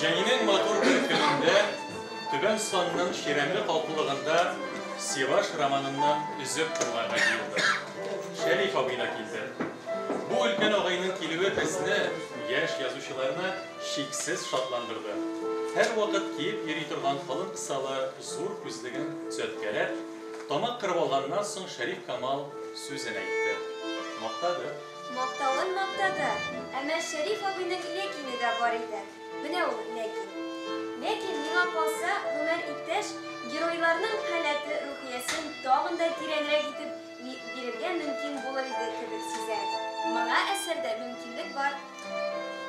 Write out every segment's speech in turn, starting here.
Jayının motor bir gününde Tüben Son'un şiremli kalpılığında Sivaş romanından üzüp durlarına girdi. Şerif abıyla geldi. Bu ülken ağayının kilüğü ötesini yaş yazışılarına şiksiz şatlandırdı. Her vakit kiyip yeri turgan kalın kısalı zor küzlüğün sötkeler, tomak kırıp olgandan soň Şerif Kamal sözüne gitti. Maqtadı. Maqtağın maqtadı. Ama Şerif abinin lekini de var idi. Bine o lekin. Lekin mine kalsa Ömer İpteş geroylarının haleti ruhiyesin dağında direnere gidip verilgen mümkün bulur idi kibir sizerdi. Bana eserde mümkünlük var.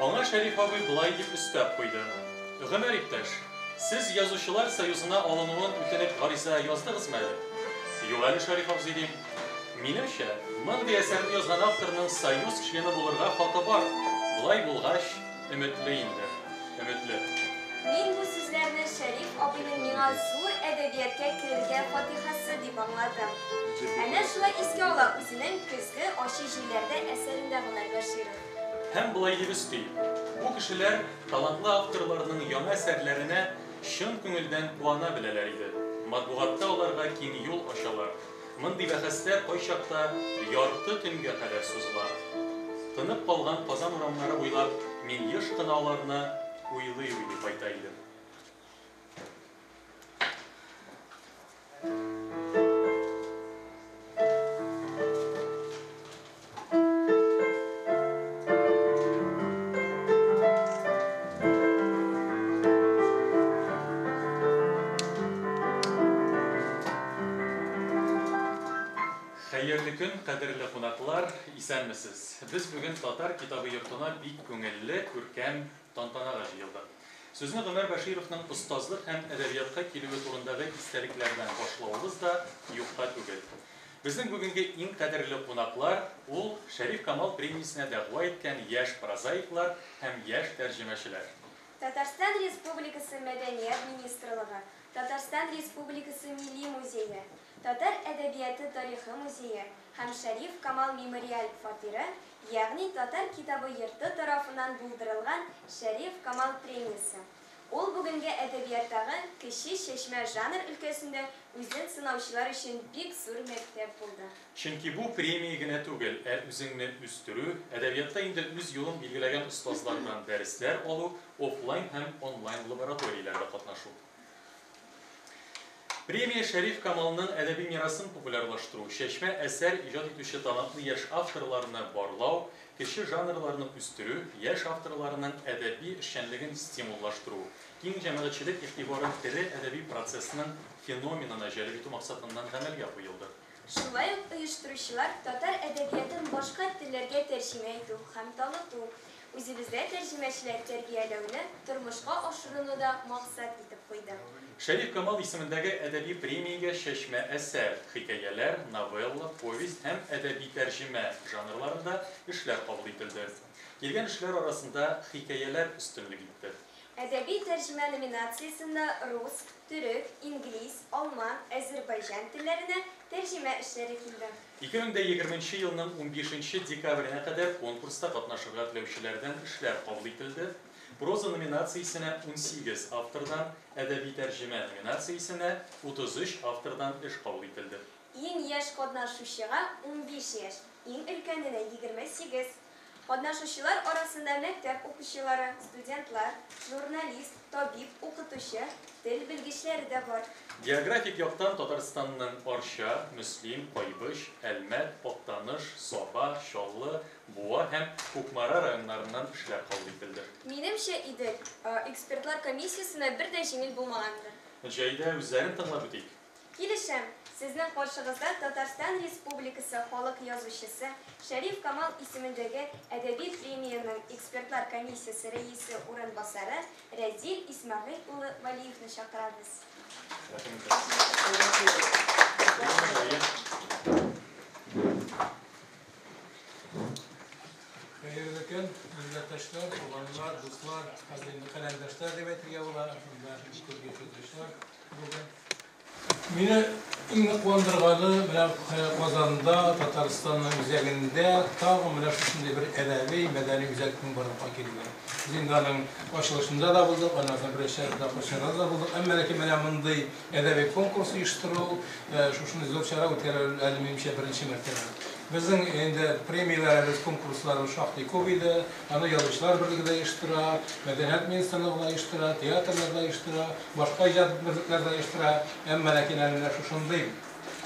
Ona Şerif abi bulay deyip üstüp koydu. Ömer İpteş, siz Yazışılar Soyuzuna alınığın ütenip garize yazdınız mı? Yok Ali Şerif abi dedim. Menimçe, mındı eserini yazgan avtorunun Soyuz kişiliğini bulurga hakkı var. Bulay bulgaç, ümitliyindir. Ümitli. Men bu sözlerini Şerif abinin mina zor edebiyatga kirilgan fatihasi deb anladım. Ana şulay esga ola o'zining kuzgi oshi yillarda eserinde Ömer Bashirov. Hem bulay deyip üstü. Bu kişiler talantlı avtorlarının yana eserlerine şın köngülden kuana bileler idi. Matbuatta olarga keng yol aşalar. Mındı bähäsler koyşakta yartı tünge kadar sözüler. Tınıp kalgan kazan uramlara uylap, men yaş kınalarına uyly kaytaydım. Hayırlı gün, kadirli konaklar, isenmisiz. Biz bugün Tatar kitabı yurtuna bir köngülli, ürkem, tantanaga jıyıldık. Sözünü Ömer Bashirov'ның ustazlık hem edebiyatka kilüğü turundagi isteliklerden başlauımız da yokta tügel. Bizim bugünkü en kadirli konaklar, ol Şerif Kamal premiyasına dava etken yaş prozaiklar hem yaş tercümeşiler. Tatarstan Respublikası Medeniyet Ministrlığı, Tatarstan Respublikası Milli Muzeyi, Tatar Edebiyatı Tarihi Muzeyi hem Şerif Kamal Memorial Fatiri, yani Tatar Kitabı Yurtu tarafından buldurulgan Şerif Kamal Premiyası. Ol bugünkü edebiyattagı kişi seçme janr ülkesinde özün sınavçılar için bir zor mektep buldu. Çünkü bu premiyi gine tügel, özünü üstürü, edebiyatta indi üz yolun bilgilegen ustazlardan dersler olu, offline hem online laboratoriylerde katnaşu. Premiya Şerif Kamal'ın edebi mirasını popülerlaştırу, seçme eser icat etüşü talantlı yaş avtorlarına barlav, kişi janrlarının üstürü, yaş avtorlarının edebi şenliğin stimullaştırу, keng cemaatçilik ihtibarın tiri edebi prosesinin fenomenine jelbitu maksatından temel yapıyıldı. Şulay uyuşturuşlar Tatar edebiyatın başka dillerge tercüme etu hem tanıtı, özümüzde tercümeçiler terbiyelewini turmuşga aşırını da maksat etip koydu. Şerif Kamal ismindeki edebi premiye seçme eser, hikayeler, novella, povest hem edebi tercüme janrlarında işler kabul edildi. Gelgen işler arasında hikayeler üstünlük etti. Edebi tercüme nominasyasında Rus, Türk, İngiliz, Alman, Azerbaycan dillerine tercüme işleri kildi. 2020 yılının 15 dekabrine kadar konkursta katnaşıga tilewçilerden işler kabul edildi. Proza nominasyasına 18 avtordan, edebi tercüme nominasyasına 33 avtordan iş kabul edildi. En yaş katnaşuşuğa 15 yaş, en ülkenine 28. Katnaşuşular arasında mektep okuşuları, studentlar, jurnalist, tabip, okutuşu, dil bilgiçleri de var. Geografik yoktan Tataristan'ın Arşa, Müslim, Kaybış, Elmet, Oktanış, Soba, Şollu, Buva hem Kukmara rayonlarından işler kabul edildi. Menimçe idil, ekspertlar komisyasına bir de jengil bulmagandır. Jayda üzlerin tınlap öteyik. Kilişim, sizden karşınızda Tatarstan Respublikası Halk Yazıcısı Şerif Kamal ismindeki Edebi Premiyanın Ekspertlar Komisyası Reisi Orunbasarı Rezil İsmail Ulu Valiyevni çağırırız. Hayırlı gün, milletaşlar, olanlar, dostlar, kalemdaşlar demetir yavrular, bunlar, kurgu çözüşler. Bugün Meni eng quvandırğanı menä Kazanda, Tataristan'ın üzerinde tağım menä şunday bir edebi, medeni güzellikning barlygyna kelýär. Zindanın açılışında da bulduk, ondan sonra bir şehirde başarılı da bulduk. Emmeleki menä munday edebi konkursu uyuşturup, şuşunday zor şara ötýär, elimiňçe birinçi mertebe. Bizim endi premiýalarymyz, konkurslarymyz şahty köp idi. Ana Ýazgyçylar birliginde uyuştura, medeniyet ministrliginde uyuştura, teatrlarda uyuştura, başga ijad birliklerde uyuştura. Emmeleki näme şuşunday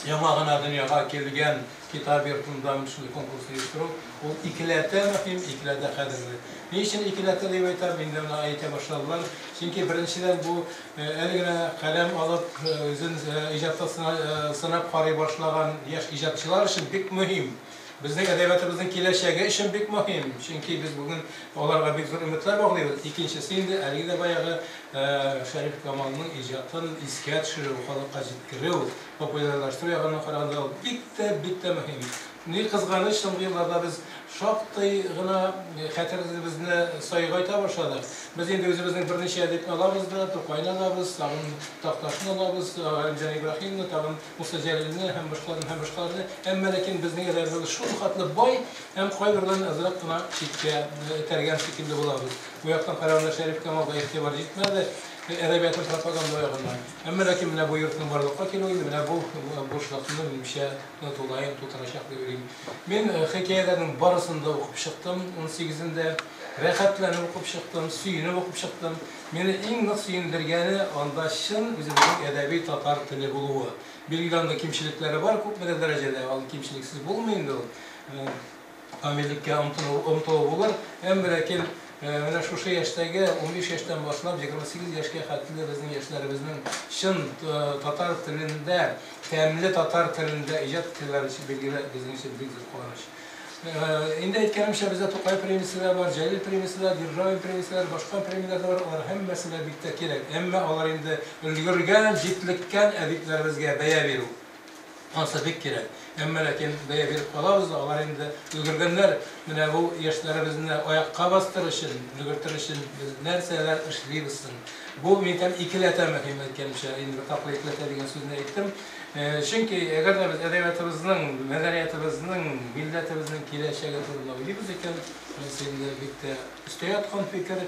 Yamağına dünyaga kelgen kitap yurtundan şunday konkursu uyuşturup, o ikilete mühim, ikilete kadirli. Niçin ikilete diýip aýtar, mende bunu aýta başladylar. Çünki birinçiden bu eline kalem alıp özün ijatda sınap gary başlagan ýaş ijatçylar üçin bek mühim. Bizning edebiyatımızın kileşegi için bek mühim. Çünkü biz bugün onlarga bek zor ümitler baglaýbız. İkincisi indi әлегә bayağı Şerif Kamal'ın icatını iskat şuru halka jitkiriw, popülerleştiriw ýagына karaganda bek de mühim. Ne kızganyç soňky ýyllarda biz şapty gına häterimizni saýga aýta başladyk. Biz endi özümiziň birneçe edepni alabys da, Tokaýny alabys, Sagyn Taktaşyny alabys, Jan Ibrahimni, Tagyn Musa Jalilni hem başgalarny, emma lekin bizning edebimiz şu hatly boy, hem gaýrdan azrak gına çitke tergen şekilde bolabys. Bu ýakdan karaganda Şerif Kamalga ýetibar ýetmedi. Edebiyatın propaganda ýagyndan. Emma lekin menä bu ýurtnyň barlykka kelýändi, menä bu boşlukny bilmişe tolaýyn tutaraşak diýip bilýän. Men hekaýelerin barysynda okup çykdym. 18-inde rahatlanıp okup çykdym, süýünüp okup çykdym. Meni iň ňok süýündirgeni onda şyn bizimiň edebi tatar tili boluwy. Belgilende kimçilikleri var, köp derejede al kimçiliksiz bolmaýyndy. Amillikke umtuw bolar. Emma lekin Menä şuşa ýaşdagy 15 ýaşdan başlap 28 ýaşga hatly bizning ýaşlarymyzyň şyn tatar tilinde, tämli tatar tilinde ijat etdirleri üçin belgili bizning üçin bir gowanaç. Indi aýtganymça bizde Tokaý premiýasylar bar, Jalil premiýasylar, Dirrawy premiýasylar, başga premiýalar bar. Olar hemmesine bitde kerek. Emma olar indi ülgürgen, jitlikken ediplerimizge beýa berýär. Ansa bek kerek. Emma lekin beýa berip galabys da, olar indi ülgürgenler menä bu ýaşlarybyzni aýakka bastyrışyn, ülgürtirişin biz nerseler işleýbisin. Bu meňem ikilete möhim etkençe, indi bir taklitler diýen sözüni aýtdym. Çünki eger biz edebiyatymyzyň, medeniýetimiziň, milletimizin kileşegi turunda bilýbiz eken, mesele bitde üsteyatgan pikir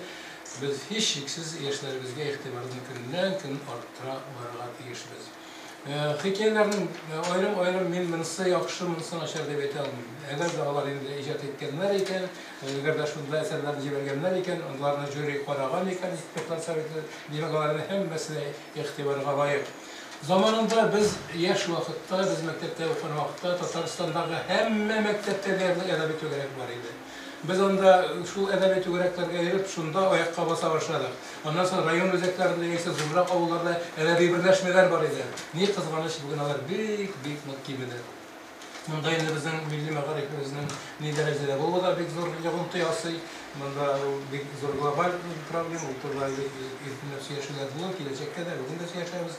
biz hiç şeksiz ýaşlarybızga ýetibardan gün arttıra barga tiýişmiz. Hikayelerinin ayrım men minisi ýakşy, minisi naşar diýip aýta almaým. Eger de olar indi ijat etkenler eken, eger de şunda eserlerni jibergenler eken, onlaryna jüri garagan eken, ispetler soветler diýmeklerini hemmesi ýetibarga laýyk. Zamanında biz yaş wagtda, biz mektepde okuyan wagtda Tatarstandagy hemme mektepde derli edebiyat ögerek bar idi. Biz onda şu edebiyat ögereklerge girip şunda aýakka basa başladyk. Ondan sonra rayon özeklerinde ýa-da zumrak awullarda edebi birleşmeler bar idi. Ne kızganyç bugün alar bek makimede. Munda indi bizning milli magarifimizning ne derejede bolsa bek zor ýogynty ýasaý. Munda bek zor global problem, ulturlar ýerinde ýaşaýar bolar, gelecekde de bugün de ýaşaýarys.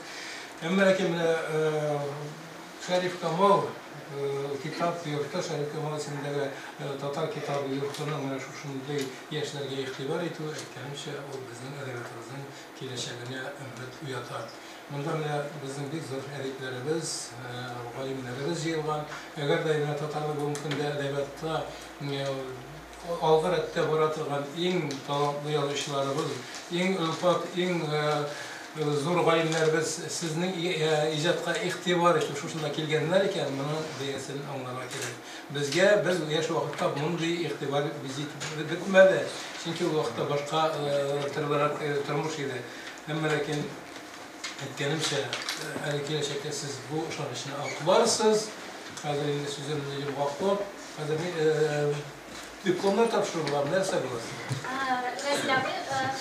Emma lekin Şerif Kamal kitap yurtta, Şerif Kamal ismindägi tatar kitabı yurtunyň menä şuşunday ýaşlarga ýetibar etýär ekeniçe o bizning edebiyatymyzyň kileşegine ümit uýatar. Munda menä bizning bek zor ediplerimiz, galimlerimiz ýylan, eger de tatarly bu mümkünde edebiyatda algyr etde baratylgan iň talantly ýazgyçylarymyz, iň ülfat, iň zor galimlerimiz sizning ijatga ihtibar etip şuşunda kelgenler eken, muny diýesin aňlamak gerek. Bizge biz ýaş wagtda mundy ihtibar bizi bitmedi. Çünki o wagtda başga turmuş idi. Emma lekin etkenimçe gelecekde siz bu şanyşyny alyp barsyz. Hazır indi sözümni ýygyp, hazır diplomlar tapşyrylar, näse bolasy? Vezir abi,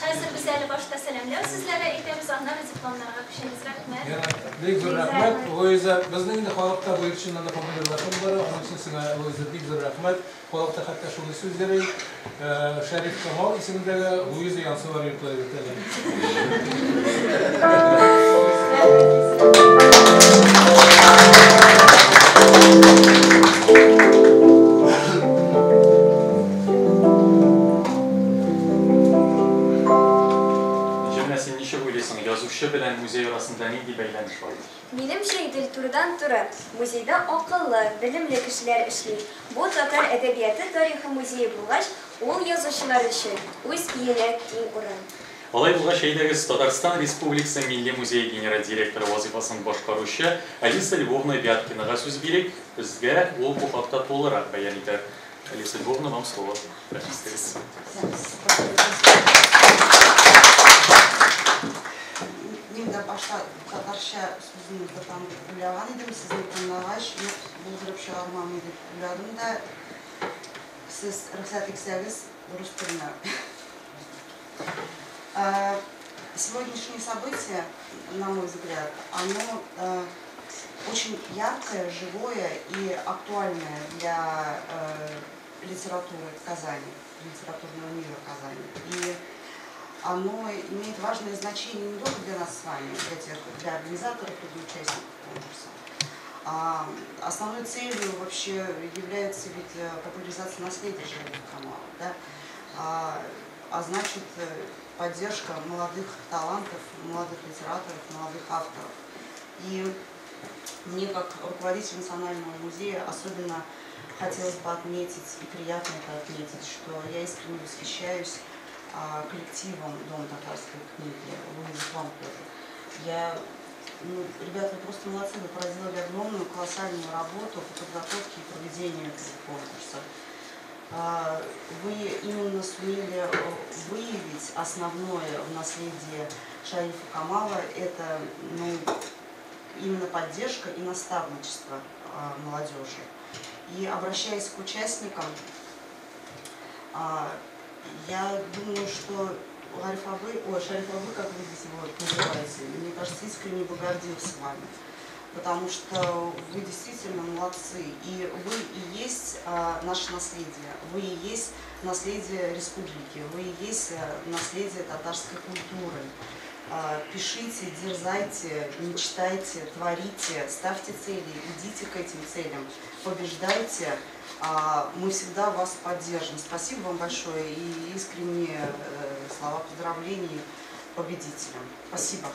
hazır biz eli başta selamlar. Sizlere eýtemiz anlar diplomlarga pişeniz rahmet. Bek zor rahmet. O ýa bizning de halykda bu ýerçinden de popülerlaşyp bar, onuň üçin size bek zor rahmet. Halykda hatda şunu sözleri Şerif Kamal ismindägi bu ýüze ýansy bar ýurtlar. уйлыйсың, язучы белән музей арасында нинди бәйләнеш бар? Минемчә, Идел турыдан туры. Музейда акыллы, белемле кешеләр эшли. Бу татар әдәбияты тарихы музее булгач, ул язучылар өчен үз иелә киң урын. Алай булгач, әйдәгез Татарстан Республикасы Милли музей генераль директоры вазифасын башкаручы Алиса Львовна Вяткинаға сүз бирик. Безгә ул бу хакта тулырак бәян итәр. Алиса Львовна, вам слово. Мен де башта татарша сүзімізді там ойлаған едім, сіздің тыңдағаш, бұлдырып шығармамын деп ойладым да, сіз рұқсат етсеңіз орыс тіліне. Сегодняшнее событие, на мой взгляд, оно очень яркое, живое и актуальное для литературы Казани, литературного мира Казани. И оно имеет важное значение не только для нас с вами, для организаторов и для участников конкурса. Основной целью вообще является ведь популяризация наследия Шарифа Камала, да? А значит поддержка молодых талантов, молодых литераторов, молодых авторов. И мне, как руководитель Национального музея, особенно хотелось бы отметить, и приятно это отметить, что я искренне восхищаюсь коллективом Дома татарской книги, Луизы Планкова. Ребята, вы просто молодцы, вы проделали огромную, колоссальную работу по подготовке и проведению этого конкурса. Вы именно сумели выявить основное в наследии Шарифа Камала, это именно поддержка и наставничество молодежи. И обращаясь к участникам, я думаю, что Шариф Абы, как вы здесь его называете, мне кажется, искренне бы гордился вами, потому что вы действительно молодцы, и вы и есть наше наследие, вы и есть наследие республики, вы и есть наследие татарской культуры. Пишите, дерзайте, мечтайте, творите, ставьте цели, идите к этим целям, побеждайте. Мы всегда вас поддержим. Спасибо вам большое и искренние слова поздравлений победителям. Спасибо.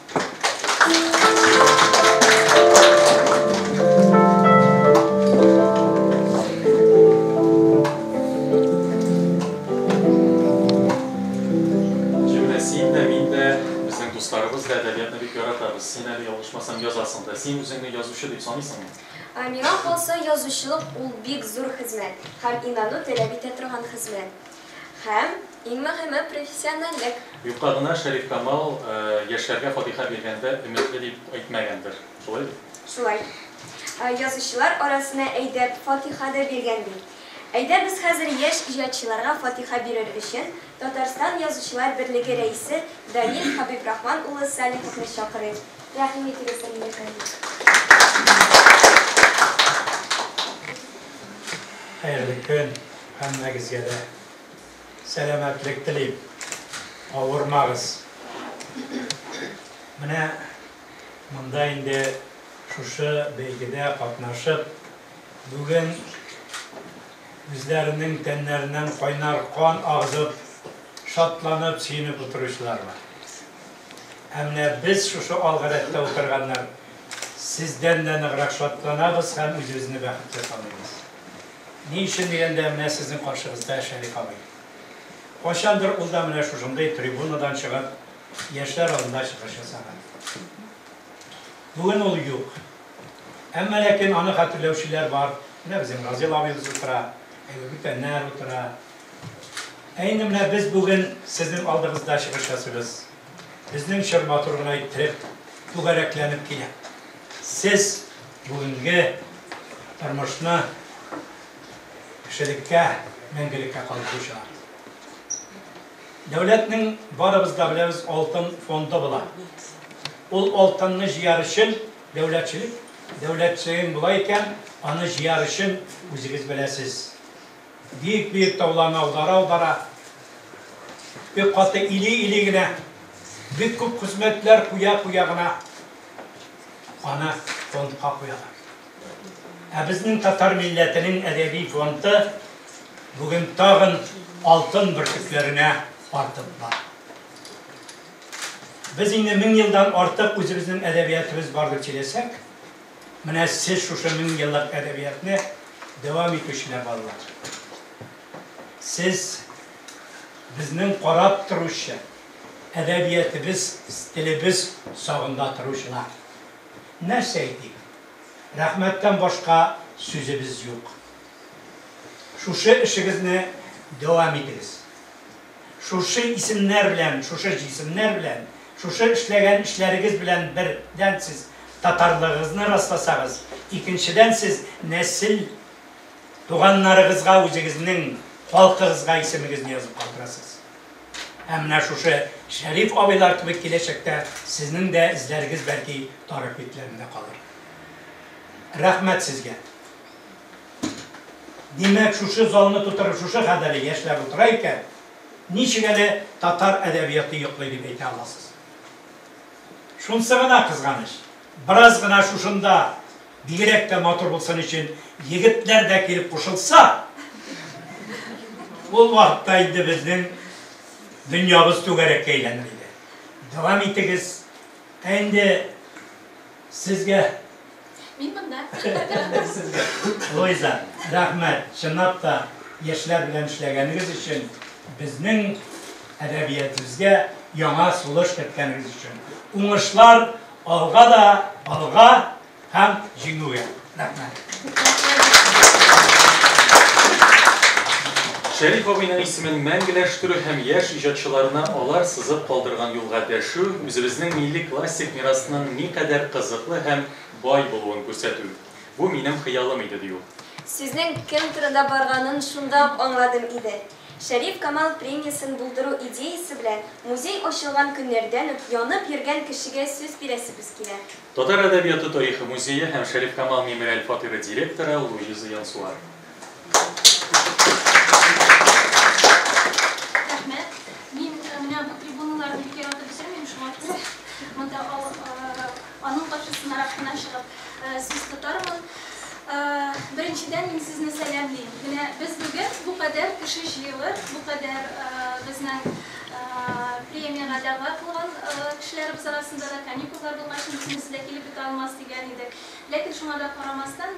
Dostlarımız da ədəbiyyatını bir yaratırız. Sen əli yoluşmasan yazarsan da, sen özünü yazışı deyip sanıysan mı? Миңа калса, язучылык ул бик зур хезмәт һәм инану таләп итә торган хезмәт. Һәм иң мөһиме профессиональлек. Юкка гына Шариф Камал яшьләргә фатиха биргәндә өметле дип әйтмәгәндер. Шулаймы? Шулай. Язучылар арасына әйдәп фатиха да биргән бит. Әйдә без хәзер яшь иҗатчыларга фатиха бирер өчен Татарстан Язучылар берлеге рәисе Данил Хабибрахман улы Салиховны чакырыйк. Рәхим итегез, Hayırlı gün, həmmənizə də sələmətlik dileyim, avurmağız. Mənə mında indi şuşu beygidə qatnaşıb, bugün bizlərinin tənlərindən qaynar qan ağzıb, şatlanıb, siyinib oturuşlar var. Həmlə biz şuşu alğırətdə oturğanlar, sizdən də nığıraq şatlanabız, həm üzünü bəxtlə tanıyız. Niçin deyəndə mənə sizin qarşınızda Şərif abi. Qoşandır o da mənə şuşumda tribunadan çıxıb, yaşlar alında çıxış yasağı. Bugün ol yox. Əmmə lakin anı xatırlövşilər var. Nə bizim Razil abimiz otura, bütənlər otura. Aynı biz bugün sizin aldığınızda çıxış yasırız. Bizden şırmaturuna ittirib, bu qərəklənib ki, siz bugünkü tarmışına kişilikə, məngilikə qalmışlar. Devletinin varımızda biliriz altın fondu bula. Ol altınını jiyarışın devletçilik, devletçiliğin bulayken anı jiyarışın üzünüz biləsiz. Büyük tavlana udara, bir katı ili bir küp hizmetler kuyağına ana fondqa koyarlar. Bizning Tatar milletinin edebi fondu bugün tağın altın bürküklerine artıb var. Biz yine 1000 yıldan artık özümüzün edebiyatımız vardır çilesek, mene siz şu 1000 yıllık edebiyatını devam etmişler vallahi. Siz bizning qarab turuşu, edebiyatımız, stilimiz sağında turuşlar. Ne şeydik? Rahmetten başka sözümüz yok. Şu işinizni devam ediniz. Şu isimler bilen, şu cisimler bilen, şu işleyen işleriniz bilen birden siz Tatarlığınızı rastlasanız, ikinciden siz nesil doğanlarınızga özünüzün halkınızga isiminizni yazıp kaldırasınız. Hem şu Şerif abiler gibi gelecekte sizin de izleriniz belki tarifetlerinde kalır. Rahmet sizge. Demek şu zalını tutarı, şu kadar yaşlar oturayken, niçin de Tatar edebiyatı yokluydu beyti alasız. Şunsına kızganış. Biraz gına şuşunda bilerek de motor bulsan için yigitler de gelip koşulsa, bu vakittaydı bizim dünyamız tügerek eğlenirdi. Devam ettiniz. Şimdi sizge Min bunda. o yüzden rahmet, şınap da yaşlar bilen işlegeniniz için bizning edebiyatımızga yana suluş ketkeniniz için. Uğuşlar alga da alga hem jinguya. Rahmet. Şerif abinin ismini мәңгіләштіру һәм яшь ижадчыларына алар сызып калдырган юлга дәшү, үзебезнең милли классик мирасының никадәр кызыклы һәм бай булуын күрсәтү. Бу минем хыялым иде ди ул. Сезнең кем турында барганын шунда ук аңладым иде. Шәриф Камал премиясын булдыру идеясы белән музей ачылган көннәрдән үк янып йөргән кешегә сүз бирәсебез килә. Татар әдәбияты тарихы музее һәм Шәриф Камал мемориаль фатиры директоры Луиза Янсуар. Onun karşısına rafına çıkıp söz tutarım. Birinciden ben sizinle selamlayayım. Biz bugün bu kadar kişi yığılır, bu kadar bizden premiyaya davet kılan kişilerimiz arasında da kanikullar bulmasın, bizim size gelip kalmaz diyeniydi. Lakin şuna da karamasdan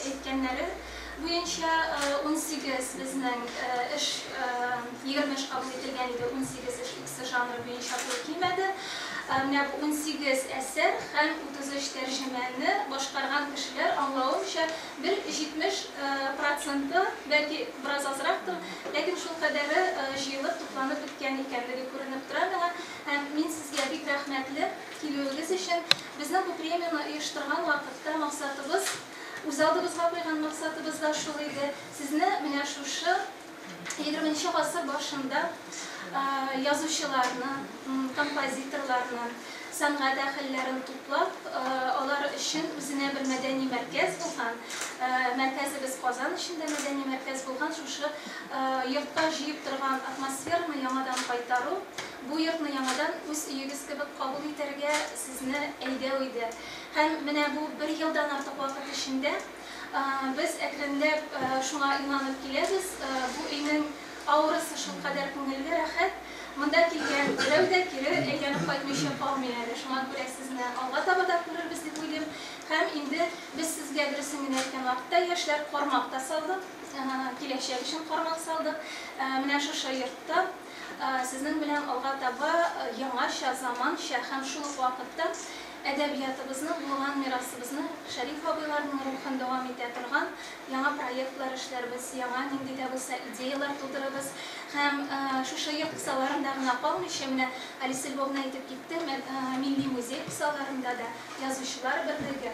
etkenleri bu inşa 18 bizden iş 25 kabul edilgeniydi, 18 iş ikisi janrı bu inşa kılkimedi. Bu 18 eser hem 33 tercümanını başkargan kişiler anlayışa bir 70% belki biraz azraktır. Lakin şu kadarı jıyılıp toplanıp bitken ikenleri görünüp duran. Hem min sizge bir rahmetli kiliyoguz için bizden bu premiyonu uyuşturgan vakitte maksatımız, uzaldığımızga koygan maksatımız da şuydu. Sizinle şu 20. asır başında yazıcılarını, kompozitorlarını, sanat ahillerini toplap, onlar için bizine bir medeni merkez bulgan, merkezimiz Kazan içinde medeni merkez bulgan, şu yurtta jiyip durgan atmosferini yamadan kaytarı, bu yurtni yamadan öz üyügüz gibi kabul ederge sizni eydeydi. Hem bu bir yıldan artık vakit içinde biz ekrendep şuna inanıp geliriz, bu inin aurası şu kadar көңілге рахат. Мында килгән берәү дә кире әйләнеп кайтмыйча калмый әле. Шуңа күрә сезне алга таба да күрербез дип уйлыйм. Һәм инде без сезгә дөресен генә әйткән вакытта яшьләр кармак та салдык. Киләчәк өчен кармак салдык. Менә шу йортта сезнең белән алга таба яңаша заманча һәм шул вакытта edebiyatımızın, bulgan mirasımızın, Şerif abilarının ruhunu devam ete turgan yana proyektlar işlerimiz, yana nindi de bulsa ideyalar tuturabız. Hem şu şehir kısalarında gına kalmış, hem Ali Silvovna etip gitti, Milli Muzey kısalarında da yazıcılar birliği,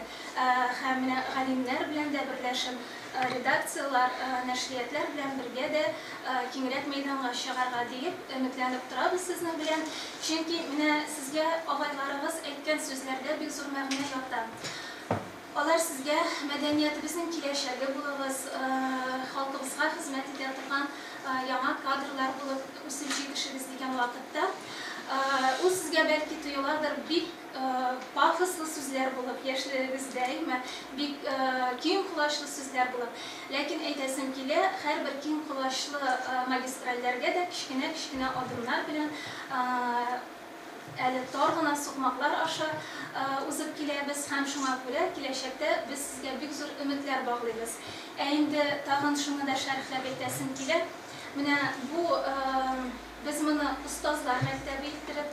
hem galimler bilen de birleşim, redaksiyalar, nəşriyyətlər bilen birgə də kengirək meydanğa шығарға deyip ümitlenip durabız sizinle bilen. Çünkü sizge ağaylarımız etken sözlerde bir zor məğnə yokta. Onlar sizge medeniyetimizin kileşəgi bulabız, halkımızga hizmet ede turgan yana kadrlar bulup usulcu yetişiriz degen vakitte. O sizge belki tuyulardır bir pafoslu sözler bulup, yaşlarınızda bir kiyim kulaşlı sözler bulup. Lakin eytesim kile, her bir kiyim kulaşlı magistrallerge de kişkine adımlar bilen әле тар гына сукмаклар аша узып киләбез һәм шуңа күрә киләчәктә без сезгә бик зур өметләр баглыйбыз. Инде тагын шуны да шәрехләп әйтәсем килә. Менә бу без моны устазлар мәктәбе иттереп,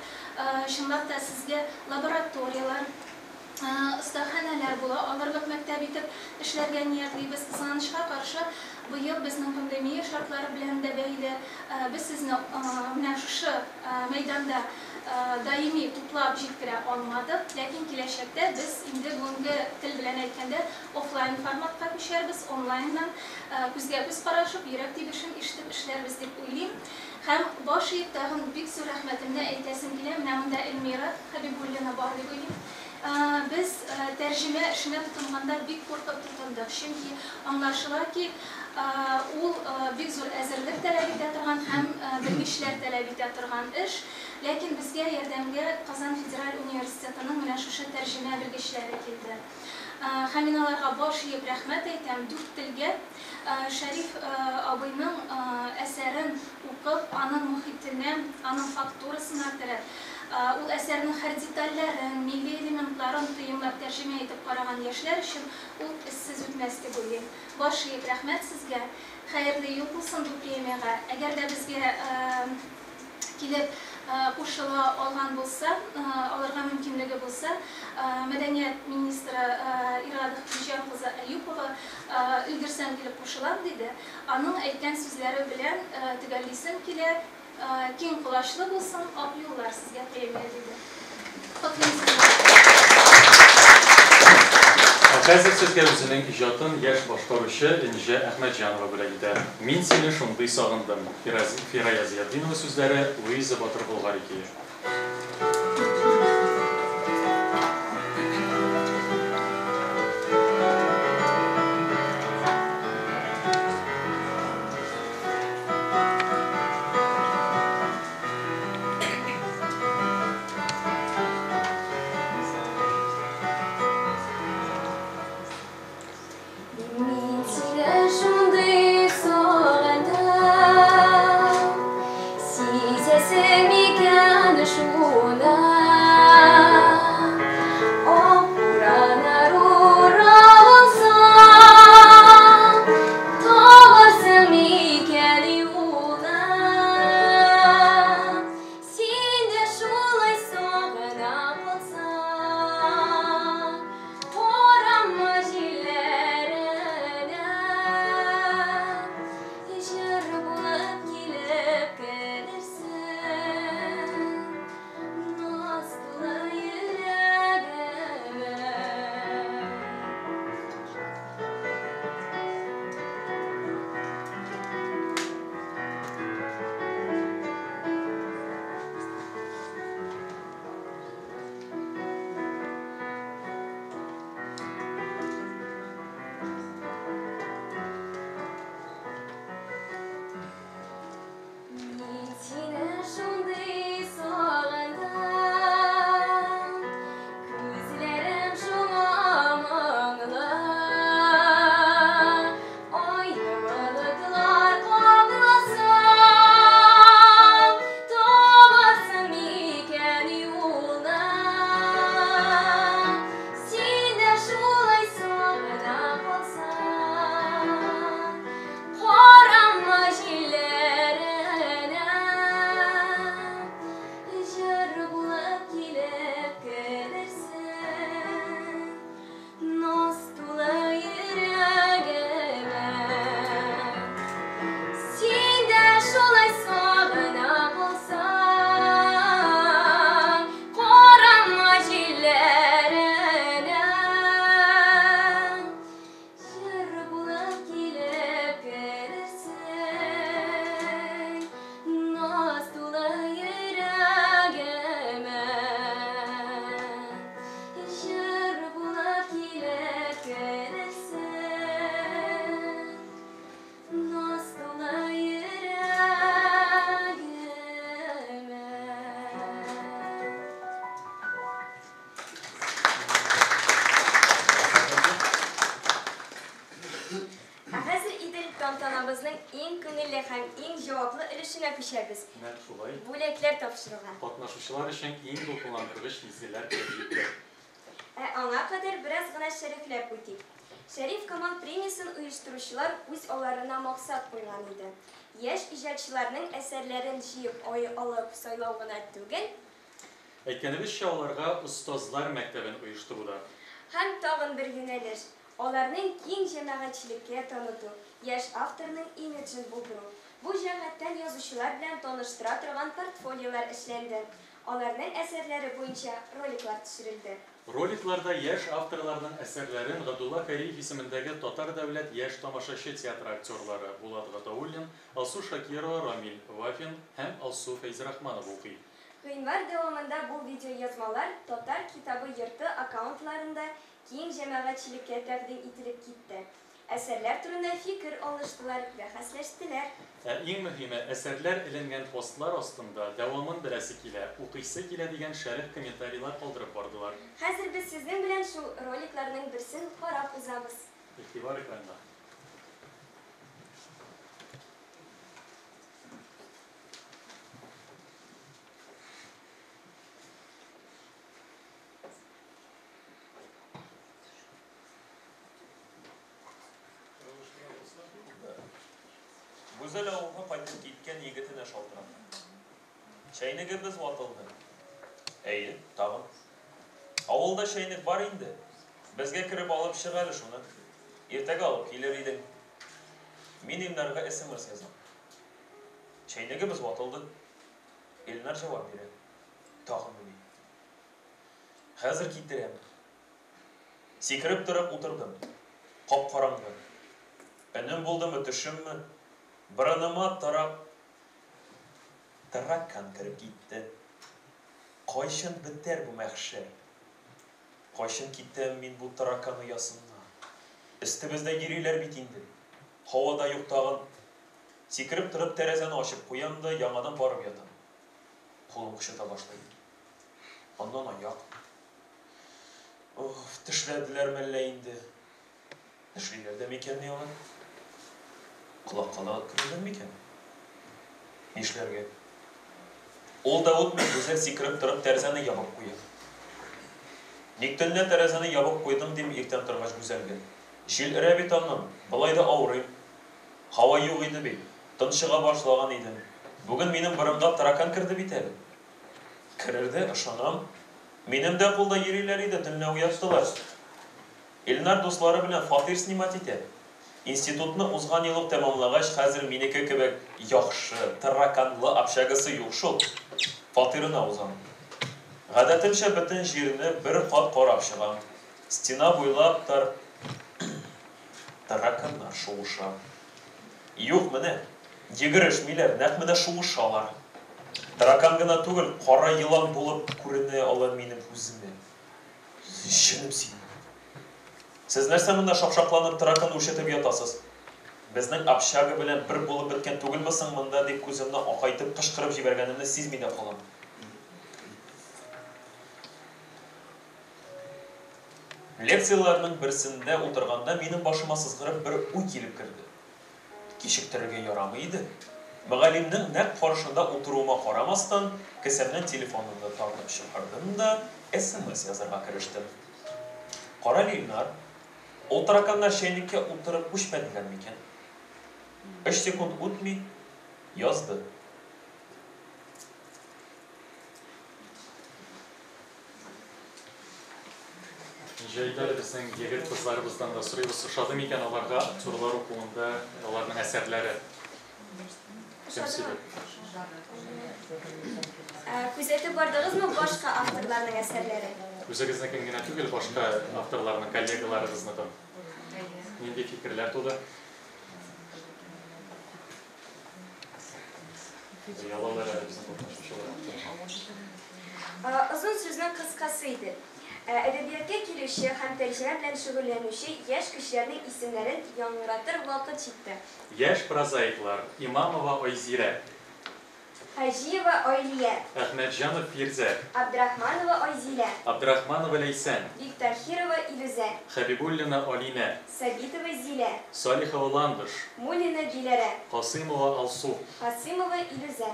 чынлап та сезгә лабораториялар, остаханәләр була, алырлык мәктәп итеп эшләргә ниятлибез. Кызганычка каршы, быел безнең пандемия шартлары белән дә бәйле без сезне менә шушы мәйданда даими туплап җиткерә алмадык, ләкин киләчәктә без инде бүгенге тел белән әйткәндә офлайн форматка күчәрбез, онлайннан күзгә күз карашып, йөрәк тибешен ишетеп эшләрбез дип уйлыйм. Һәм баш иеп тагын бик зур рәхмәтемне әйтәсем килә. Менә монда Эльмира Хәбибуллина бар дип уйлыйм. Biz тәрҗемә эшенә тотынганда бик куркып тотындык. Чөнки аңлашыла ки, ул бик зур әзерлек таләп итә торган һәм белгечләр таләп итә торган эш. Ләкин безгә ярдәмгә Казан Федераль университетының менә шушы тәрҗемә белгечләре килде. Һәм мин аларга баш иеп рәхмәт әйтәм. 4 телгә Шәриф абыйның әсәрен укып, аның мөхитенә, аның фактурасына кереп, ул әсәрнең һәр детальләрен, милли элементларын тыйымлап тәрҗемә итеп караган яшьләр өчен ул эшсез үтмәс дип уйлыйм. Баш иеп рәхмәт сезгә. Хәерле юл булсын бу премиягә. Әгәр дә безгә килеп кушыла алган булса, алырга мөмкинлеге булса, Мәдәният министры Ирада Хәҗиҗан кызы Әюпова өлгерсәм килеп кушылам диде. Аның әйткән сүзләре белән төгәллисем килә. Киң кулачлы булсын, ак юллар сезгә премия диде. Хәзер сезгә үзенең иҗатын яшь башкаручы Энҗә Әхмәтҗанова бүләк итә. Мин сине шундый сагындым. Фирая Зиятдинова сүзләре, Луиза Батыр Болгарики. Semi can programımızın en köngülli hem en cevaplı ülüşüne köşeriz. Nәл шулай. Бүләкләр тапшырылган. Катнашучылар өчен иң дулкынландыргыч низеләр килеп. Аңа кадәр бераз гына шәрифләп үтик. Шәриф Камал премиясын оештыручылар үз аларына максат куйган иде. Яшь иҗатчыларның әсәрләрен җыеп алып сайлау гына түгел, Әйткәнебезчә, аларга остазлар мәктәбен оештыруда. һәм тагын бер юнәлеш. Аларның киң җәмәгатьчелеккә таныту, яшь авторның имиджын булдыру. Бу җәһәттән язучылар белән таныштыра торган портфолиолар эшләнде. Аларның әсәрләре буенча роликлар төшерелде. Роликларда яшь авторларның әсәрләрен Габдулла Кариев исемендәге Татар дәүләт яшь тамашачы театры актерлары Булат Гатауллин, Алсу Шакирова, Рамил Вафин һәм Алсу Фәйзрахманов укый. Гыйнвар дәвамында бу видеоязмалар Татар китабы йорты аккаунтларында киң җәмәгатьчелеккә тәкъдим ителеп китте. Әсәрләр турында фикер алыштылар, бәхәсләштеләр. Иң мөһиме, әсәрләр эленгән постлар астында дәвамын беләсе килә, укыйсы килә дигән шәрих комментарийлар калдырып бардылар. Хәзер без сезнең белән шул роликларның берсен карап узабыз. Игътибар экранга. Güzel avına kaytıp gitken yigitine şaltırandı. Şeynigimiz vatıldı. Eğil, tağın. Avulda şeynik var indi. Bizge kirip alıp şıgalı şunu. Ertege alıp gelir idim. Minimlerge SMS yazam. Şeynigimiz vatıldı. Elinler cevap verir. Tağın beni. Hazır gittirem. Sikirip durup oturdum. Kapkarandı. Önüm buldum ötüşüm mü? Biranıma tarap tarakkan kirib gitti. Qayşın biter bu mahşer. Qayşın gittim men bu tarakkan uyasına. Üstümüzde yürüyler bit indi. Havada yok tağın. Sikirip turib terezeni açıp koyam da yamadan barıp yatam. Kolum kışıta başlaydı. Ondan ayak. Of, tişlediler melle indi. Tişliler de meken ne olan? Kulak kalağı kırılır mı iken? Nişlerge? Ol da otmuyor, güzel sikirip durup terzeni yabıp koyuyor. Niktinle terzeni yabıp koydum deyim irten turgaç güzelge. Jil ire bit anlam, balay da ağrıyım. Hava yok idi bey, tınşığa başlagan idim. Bugün benim bırımga tarakan kirdi biteli. Kirirdi, ışanam. Benim de kulda yerileriydi, dinle uyattılar. Elnar dostları bilen fatir snimat ite. İnstitutunu uzgan yıllık tamamlagaç, hazır mineke kebek yaxşı, tarakanlı apşagısı yok şol. Fatirina uzan. Gadetimşe bütün jirini bir kat korap şıgam. Stina boylap tarakanlar şoğuşa. Yok mene, yegirişmiler, nek mene şoğuşalar. Tarakan gına tugul, kara yılan bulup kurine alan benim üzüme. Jünüm seni. Siz нәрсәмендә шапшакланып тиракан ушетеп ятасыз? Безнең общага белән бер булып беткән түгелмесең монда дип күземне акайтып кычкырып җибәргәнемне сизми дә калам. Лекцияларның берсендә утырганда минем башыма сызгырып бер уй килеп керде. Кичектерергә ярамый иде. Мөгаллимнең нәкъ каршында утыруыма карамастан, кесәмнән телефонымны тартып чыгардым да SMS язарга керештем. Кара Лилнар, o tarakanlar şenlikle oturup uçmadılar mıken? 5 sekund utmi yazdı. Җәйдәл безнең егет кызларыбыздан да сорыйбыз, ошады микән аларга актерлар укуында аларның әсәрләре? Күзәтеп бардыгызмы башка авторларның әсәрләре? Үзегезнекен генә түгел, башка авторларның, коллегаларыгызны да. Нинди фикерләр туды? Ялалар безнең катнашучылар. Uzun sözün kıskası idi. Edebiyatga kirişi һәм тәрҗемә белән шөгыльләнүче яшь кешеләрнең исемнәрен яңгыратыр вакыт җитте. Яшь прозаиклар Имамова Айзирә, Хажиева Ойлия, Ахмеджанов Фирзе, Абдрахманова Ойзиля, Абдрахманова Лейсен, Виктахирова Илюзе, Хабибуллина Алина, Сабитова Зиля, Салихова Ландыш, Мулина Дилера, Касымова Алсу, Хасимова Илюзе,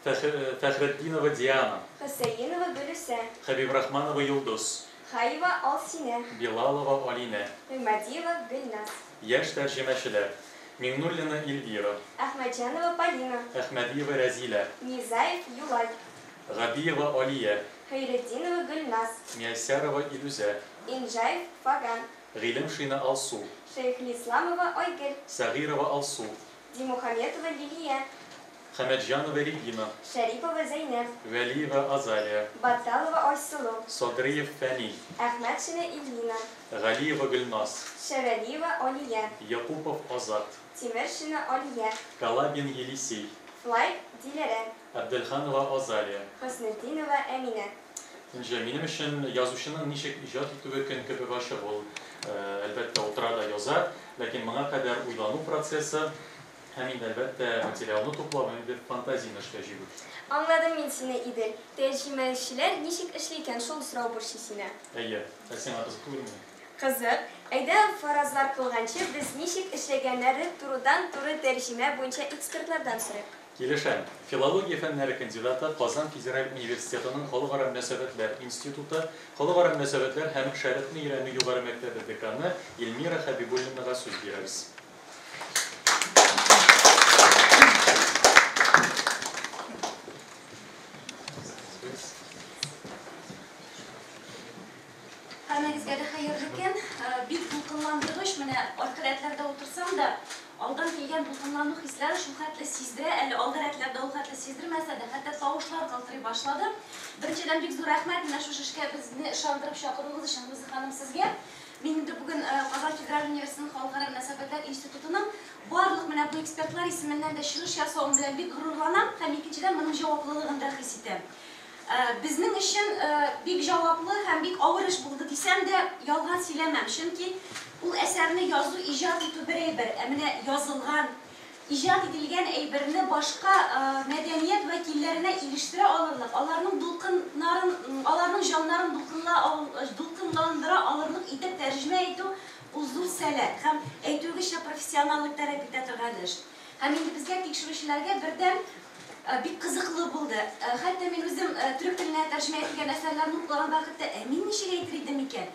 Фахретдинова Диана, Хасаинова Гулюсе, Хабибрахманова Юлдус, Хаева Алсине, Билалова Алина, Мемадиева Гульнас, Яш тәрҗемәчеләр, Миңнуллина Эльвира, Ахмаджанова Полина, Әхмәдиева Рәзилә, Мирзаев Юлай, Габиева Алия, Хайретдинова Гульнас, Миясәрова Илүзә, Инжаев Фаган, Гыйлемшина Алсу, Шейхлисламова Ойгель, Сәгирова Алсу, Димухаметова Лилия, Хәмәтҗанова Регина, Шарипова Зайнеп, Вәлиева Азалия, Баталова Ойсылу, Садриев Фәни, Ахмадшина Ильина, Галиева Гөлнас, Шевелиева Олия, Якупов Азат, Тимершина Олия, Калабин Елисей, Флай Дилерен, Әбделханова Азалия. Хөснетдинова Әминә. Минем өчен язучының ничек иҗат итүе көн кебек ачык ул, әлбәттә утырада яза, ләкин моңа кадәр уйлану процессы һәм инде әлбәттә материалны туплау инде фантазияне эшкә җигү. Аңладым мин сине, Идел. Тәрҗемәчеләр ничек эшли икән, шул сорау борчый сине. Әйе, сиңа кызык түгелме? Кызык. Әйдә фаразлар кылганчы без ничек эшләгәннәре турыдан-туры тәрҗемә буенча экспертлардан сорыйк. Килешәм. Филология фәннәре кандидаты Казан Федераль университетының Халыкара мөнәсәбәтләр институты, Халыкара мөнәсәбәтләр һәм шәрекне өйрәнү югары мәктәбе деканы Эльмира Хәбибуллинага сүз бирәбез. Һәммәгезгә дә хәерле көн. Бик дулкынландыргыч, менә арка рәтләрдә утырсам да, алдан килгән дулкынлану хисләре шул хәтле сиздерә, әле алда рәтләрдә ул хәтле сиздермәсә дә, хәтта тавышлар калтырый башлады. Беренчедән бик зур рәхмәт менә шушы эшкә безне ышандырып чакыруыгыз өчен, Луза ханым, сезгә. Мин инде бүген Казан Федераль университетының Халыкара мөнәсәбәтләр институтының барлык менә бу экспертлар исеменнән дә чыгыш ясавым белән бик горурланам һәм икенчедән моның җаваплылыгын да хис итәм. Безнең өчен бик җаваплы һәм бик авыр эш булды дисәм дә ялган сөйләмәм, чөнки ул әсәрне язу, иҗат итү бер әйбер, менә язылган, иҗат ителгән әйберне башка мәдәният вәкилләренә илештерә алырлык, аларның дулкыннарын, аларның җаннарын дулкынландыра алырлык итеп тәрҗемә итү ул зур сәләт һәм әйтүгечә профессионаллык таләп итә торган эш. Һәм инде безгә тикшерүчеләргә бердән бик кызыклы булды. Хәтта мин үзем төрек теленә тәрҗемә ителгән әсәрләрне укыган вакытта, мин ничек әйтер идем икән?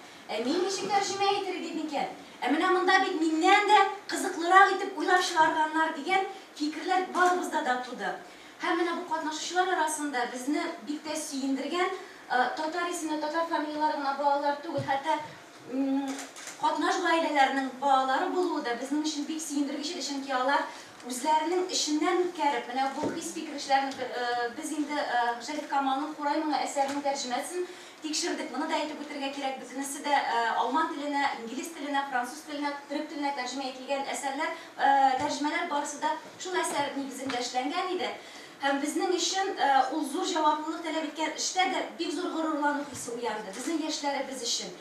Мин ничек тәрҗемә итер идем икән? Менә монда бит миннән дә кызыклырак итеп уйлап чыгарганнар дигән фикерләр барыбызда да туды. Һәм менә бу катнашучылар арасында безне бик тә сөендергән татар исемле, татар фамилиялары гына балалар түгел, хәтта катнаш гаиләләрнең балалары булуы да безнең өчен бик сөендергеч иде, чөнки алар үзләренең эшеннән үткәреп, менә бу хис-фикер эшләрен без инде Шәриф Камалның Курай моңы әсәренең тәрҗемәсен тикшердек. Моны да әйтеп үтәргә кирәк, бөтенесе дә алман теленә, инглиз теленә, француз теленә, төрек теленә тәрҗемә ителгән әсәрләр, тәрҗемәләр барысы да шул әсәр нигезендә эшләнгән иде. Һәм безнең өчен ул зур җаваплылык таләп иткән эштә дә бик зур горурлану хисе уянды. Безнең яшьләребез өчен.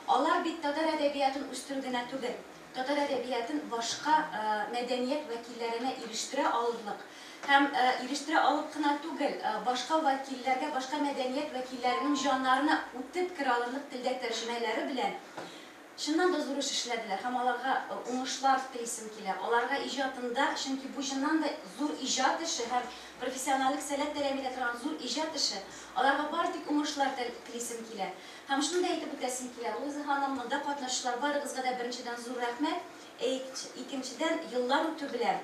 Алар бит татар әдәбиятын үстерү генә түгел, татар әдәбиятын башка мәдәният вәкилләренә ирештерә алырлык. Һәм ирештерә алып кына түгел, башка вәкилләргә, башка мәдәният вәкилләренең җаннарына үтеп керә алырлык телдә тәрҗемәләре белән чыннан да зур эш эшләделәр һәм аларга уңышлар телисем килә. Аларга иҗатында, чөнки бу чыннан да зур иҗат эше һәм профессионаллык сәләт таләп итә торган зур иҗат эше. Аларга бары тик уңышлар телисем килә. Һәм шуны да әйтеп үтәсем килә. Луза ханым, монда катнашучылар барыгызга да беренчедән зур рәхмәт, икенчедән еллар үтү белән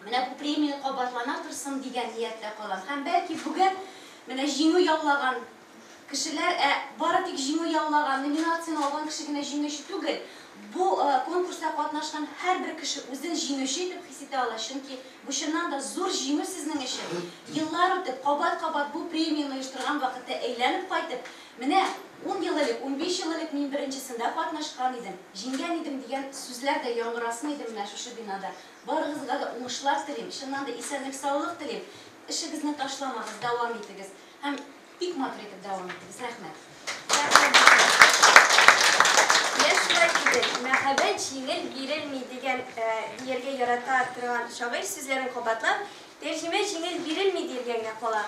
менә бу премия кабатлана торсын дигән нияттә калам. Һәм бәлки бүген менә җиңү яулаган кешеләр, бары тик җиңү яулаган, номинацияны алган кеше генә җиңүче түгел. Бу конкурста катнашкан һәрбер кеше үзен җиңүче итеп хис итә ала, чөнки бу чыннан да зур җиңү сезнең өчен. Еллар үтеп, кабат-кабат бу премияны оештырган вакытта әйләнеп кайтып, менә 10 ел элек, 15 ел элек мин беренчесендә катнашкан идем, җиңгән идем дигән сүзләр дә яңгырасын иде менә шушы бинада. Барыгызга да уңышлар телим, чыннан да исәнлек, саулык телим. Эшегезне ташламагыз, дәвам итегез. Һәм бик матур итеп дәвам итегез. Рәхмәт. Мәхәббәт җиңел бирелми дигән дияргә ярата торган шагыйрь сүзләрен кабатлап, Тәрҗемә җиңел бирелми дияргә генә кала.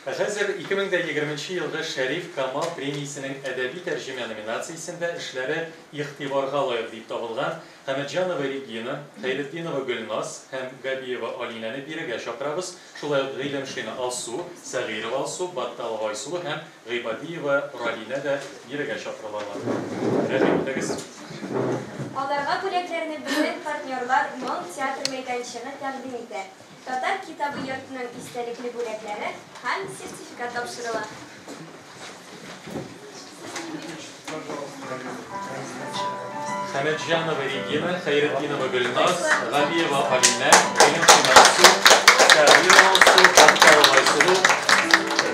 Хәзер 2020 елгы Шәриф Камал премиясенең әдәби тәрҗемә номинациясендә эшләре игътибарга лаек дип табылган Хәмәтҗанова Регина, Хәйретдинова Гөлназ һәм Габиева Алинаны бирегә чакырабыз. Шулай ук Гыйлемшина Алсу, Сәгыйрова Алсу, Батталова Айсулу һәм Гыйбадиева Ралина да бирегә чакырылалар. Рәхмәт итегез. Аларга бүләкләрне безнең партнерлар Моң театр мәйданчыгы тәкъдим итә. Татар китабы йортының истәлекле бүләкләре һәм сертификат тапшырыла. Хәмәтҗанова Регина, Хәйретдинова Гөлназ, Габиева Алина, Гыйлемшина Алсу, Сәгыйрова Алсу, Батталова Айсулу,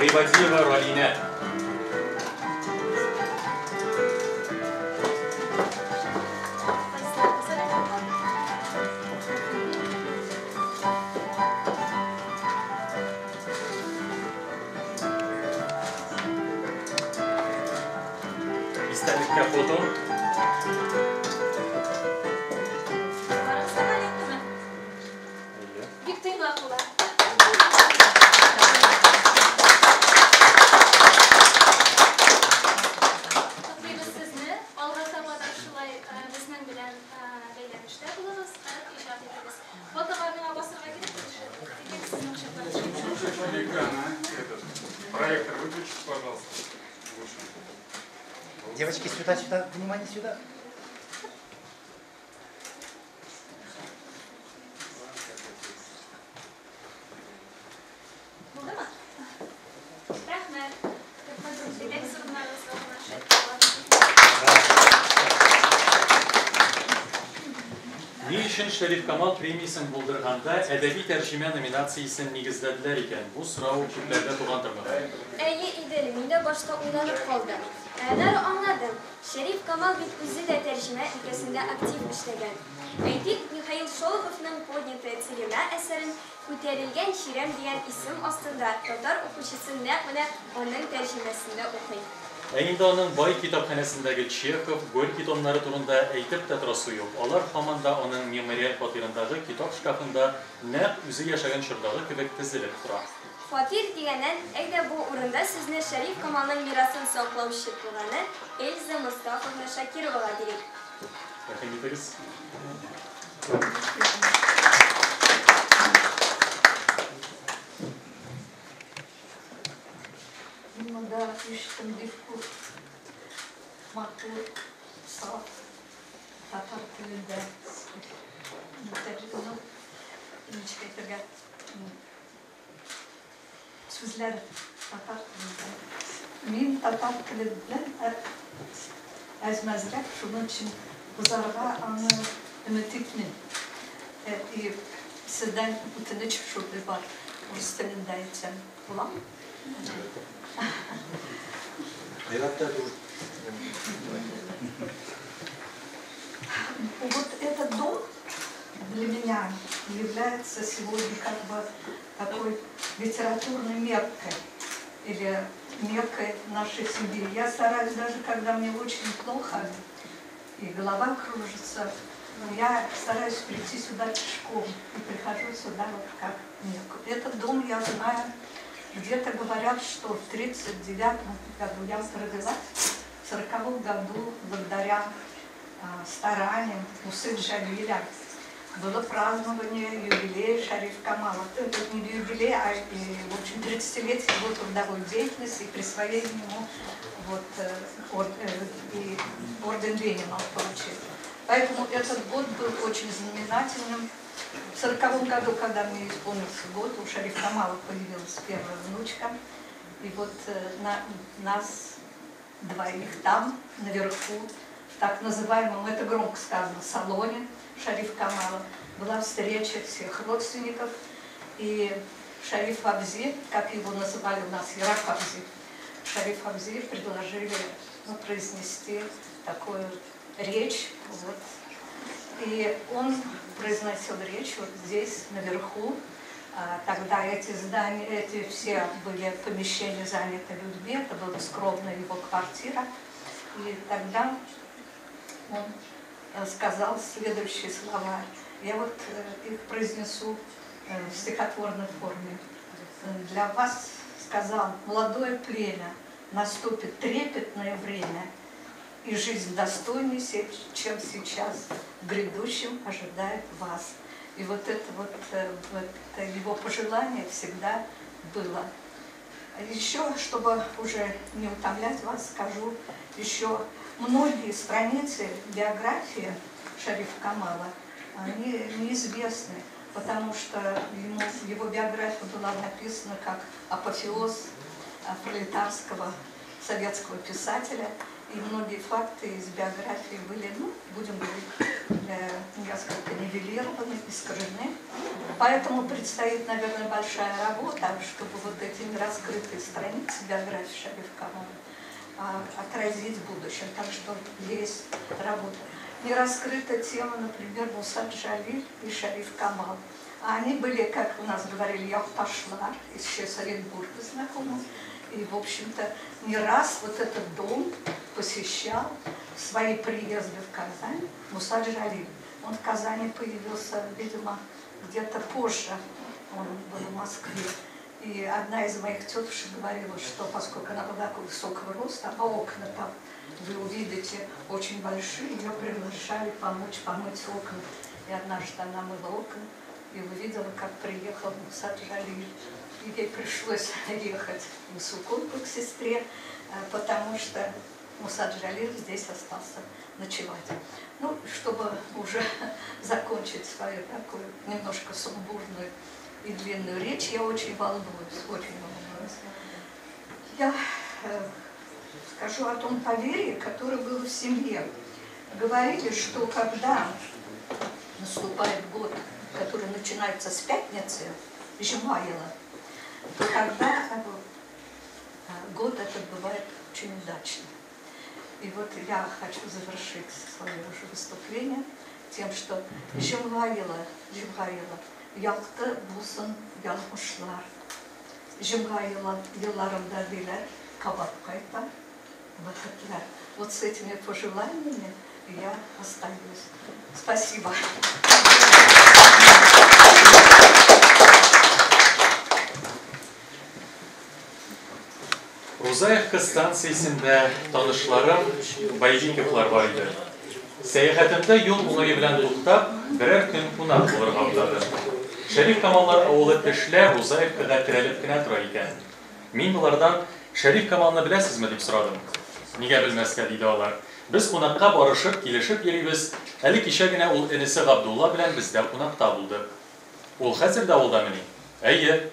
Гыйбадиева Ралина. İstedikçe foto. Проектор выключите, пожалуйста. Девочки, сюда, сюда, внимание, сюда. Ни өчен Шәриф Камал премиясын булдырганда әдәби тәрҗемә номинациясын нигезләделәр икән? Бу сорау күпләрдә тугандырмы? Әйе, Идел, мин дә башта уйланып калдым. Әнәр аңладым. Шәриф Камал бит үзе дә тәрҗемә өлкәсендә актив эшләгән. Әйтик, Михаил Шолоховның «Поднятая целина» әсәрен «Күтәрелгән чирәм» дигән исем астында татар укучысы нәкъ менә аның тәрҗемәсендә укый. Ә инде аның бай китапханәсендәге Чехов, Горький томнары турында әйтеп тә торасы юк. Алар һаман да аның мемориаль фатирындагы китап шкафында нәкъ үзе яшәгән чордагы кебек тезелеп тора. Фатир дигәннән, әйдә бу урында сезне Шәриф Камалның мирасын саклаучы туганы Эльза Мостафовна Шакировага дирек. Рәхим итегез. Да, ишітім дивку, матур, сап, татар тілінде, тәржімені, инчкеттерге сөзлер татар тілінде. Мен татар тілі білен әзмәзірек, шunun için бұзарға аны үмітікмін. И sizden үтініч şurada var, orası тілінде айтсам bulam. Вот этот дом для меня является сегодня как бы такой литературной меккой или меккой нашей семьи. Я стараюсь, даже когда мне очень плохо и голова кружится, я стараюсь прийти сюда пешком и прихожу сюда вот как мекку. Этот дом я знаю. Где-то говорят, что в 1939 году я родилась, в 1940 году, благодаря стараниям Мусы Джалиля, было празднование юбилея Шәриф Камала. Это не юбилей, а в общем 30-летие его трудовой деятельности и присвоение ему орден Ленина получил. Поэтому этот год был очень знаменательным. В 1940 году, когда мне исполнился год, у Шәриф Камала появилась первая внучка. И вот нас двоих там, наверху, в так называемом, это громко сказано, салоне Шәриф Камала, была встреча всех родственников. И Шәриф Абзи, как его называли у нас, Ираф Абзи, Шәриф Абзи предложили произнести такую речь. Вот. И он произносил речь вот здесь, наверху. Тогда эти здания, эти все были помещения заняты людьми, это была скромная его квартира. И тогда он сказал следующие слова. Я вот их произнесу в стихотворной форме. Для вас сказал: молодое племя, наступит трепетное время, и жизнь достойнее, чем сейчас, в грядущем ожидает вас. И вот это его пожелание всегда было. Еще, чтобы уже не утомлять вас, скажу, еще многие страницы биографии Шарифа Камала, они неизвестны, потому что его биография была написана как апофеоз пролетарского советского писателя, и многие факты из биографии были, будем говорить, несколько нивелированы, искажены. Поэтому предстоит, наверное, большая работа, чтобы вот эти нераскрытые страницы биографии Шарифа Камала отразить в будущем. Так что есть работа. Не раскрыта тема, например, Муса Джалиль и Шариф Камал. Они были, как у нас говорили, Яхташлар, из Оренбурга знакомы. И, в общем-то, не раз вот этот дом посещал в свои приезды в Казань Муса Джалиль. Он в Казани появился, видимо, где-то позже, он был в Москве. И одна из моих тетушек говорила, что поскольку она была такого высокого роста, а окна там, вы увидите, очень большие, ее приглашали помочь помыть окна. И однажды она мыла окна и увидела, как приехал Муса Джалиль. И ей пришлось ехать в Суконку к сестре, потому что Муса Джалиль здесь остался ночевать. Ну, чтобы уже закончить свою такую немножко сумбурную и длинную речь, я очень волнуюсь, очень волнуюсь. Я скажу о том поверье, которое было в семье. Говорили, что когда наступает год, который начинается с пятницы, Жемайла, то тогда год этот бывает очень удачным. И вот я хочу завершить свое уже выступление тем, что Жемайла, ялты булсын ялмышлар. Жемайла елларында билер кабат кайта бақытлар. Вот с этими пожеланиями я остаюсь. Спасибо. Рузаевка станциясында танышларым Байбиковлар бар иде. Сәяхәтемдә юл уңае белән туктап, берәр көн кунак булырга уйладым. Шәриф Камаллар авылы кешеләр Рузаевкага терәлеп кенә тора икән. Мин булардан Шәриф Камалны беләсезме дип сорадым. Нигә белмәскә диде алар. Без кунакка барышып, килешеп йөрибез. Әле кичә генә ул энесе Габдулла белән бездә кунакта булды. Ул хәзер дә авылдамыни? Әйе.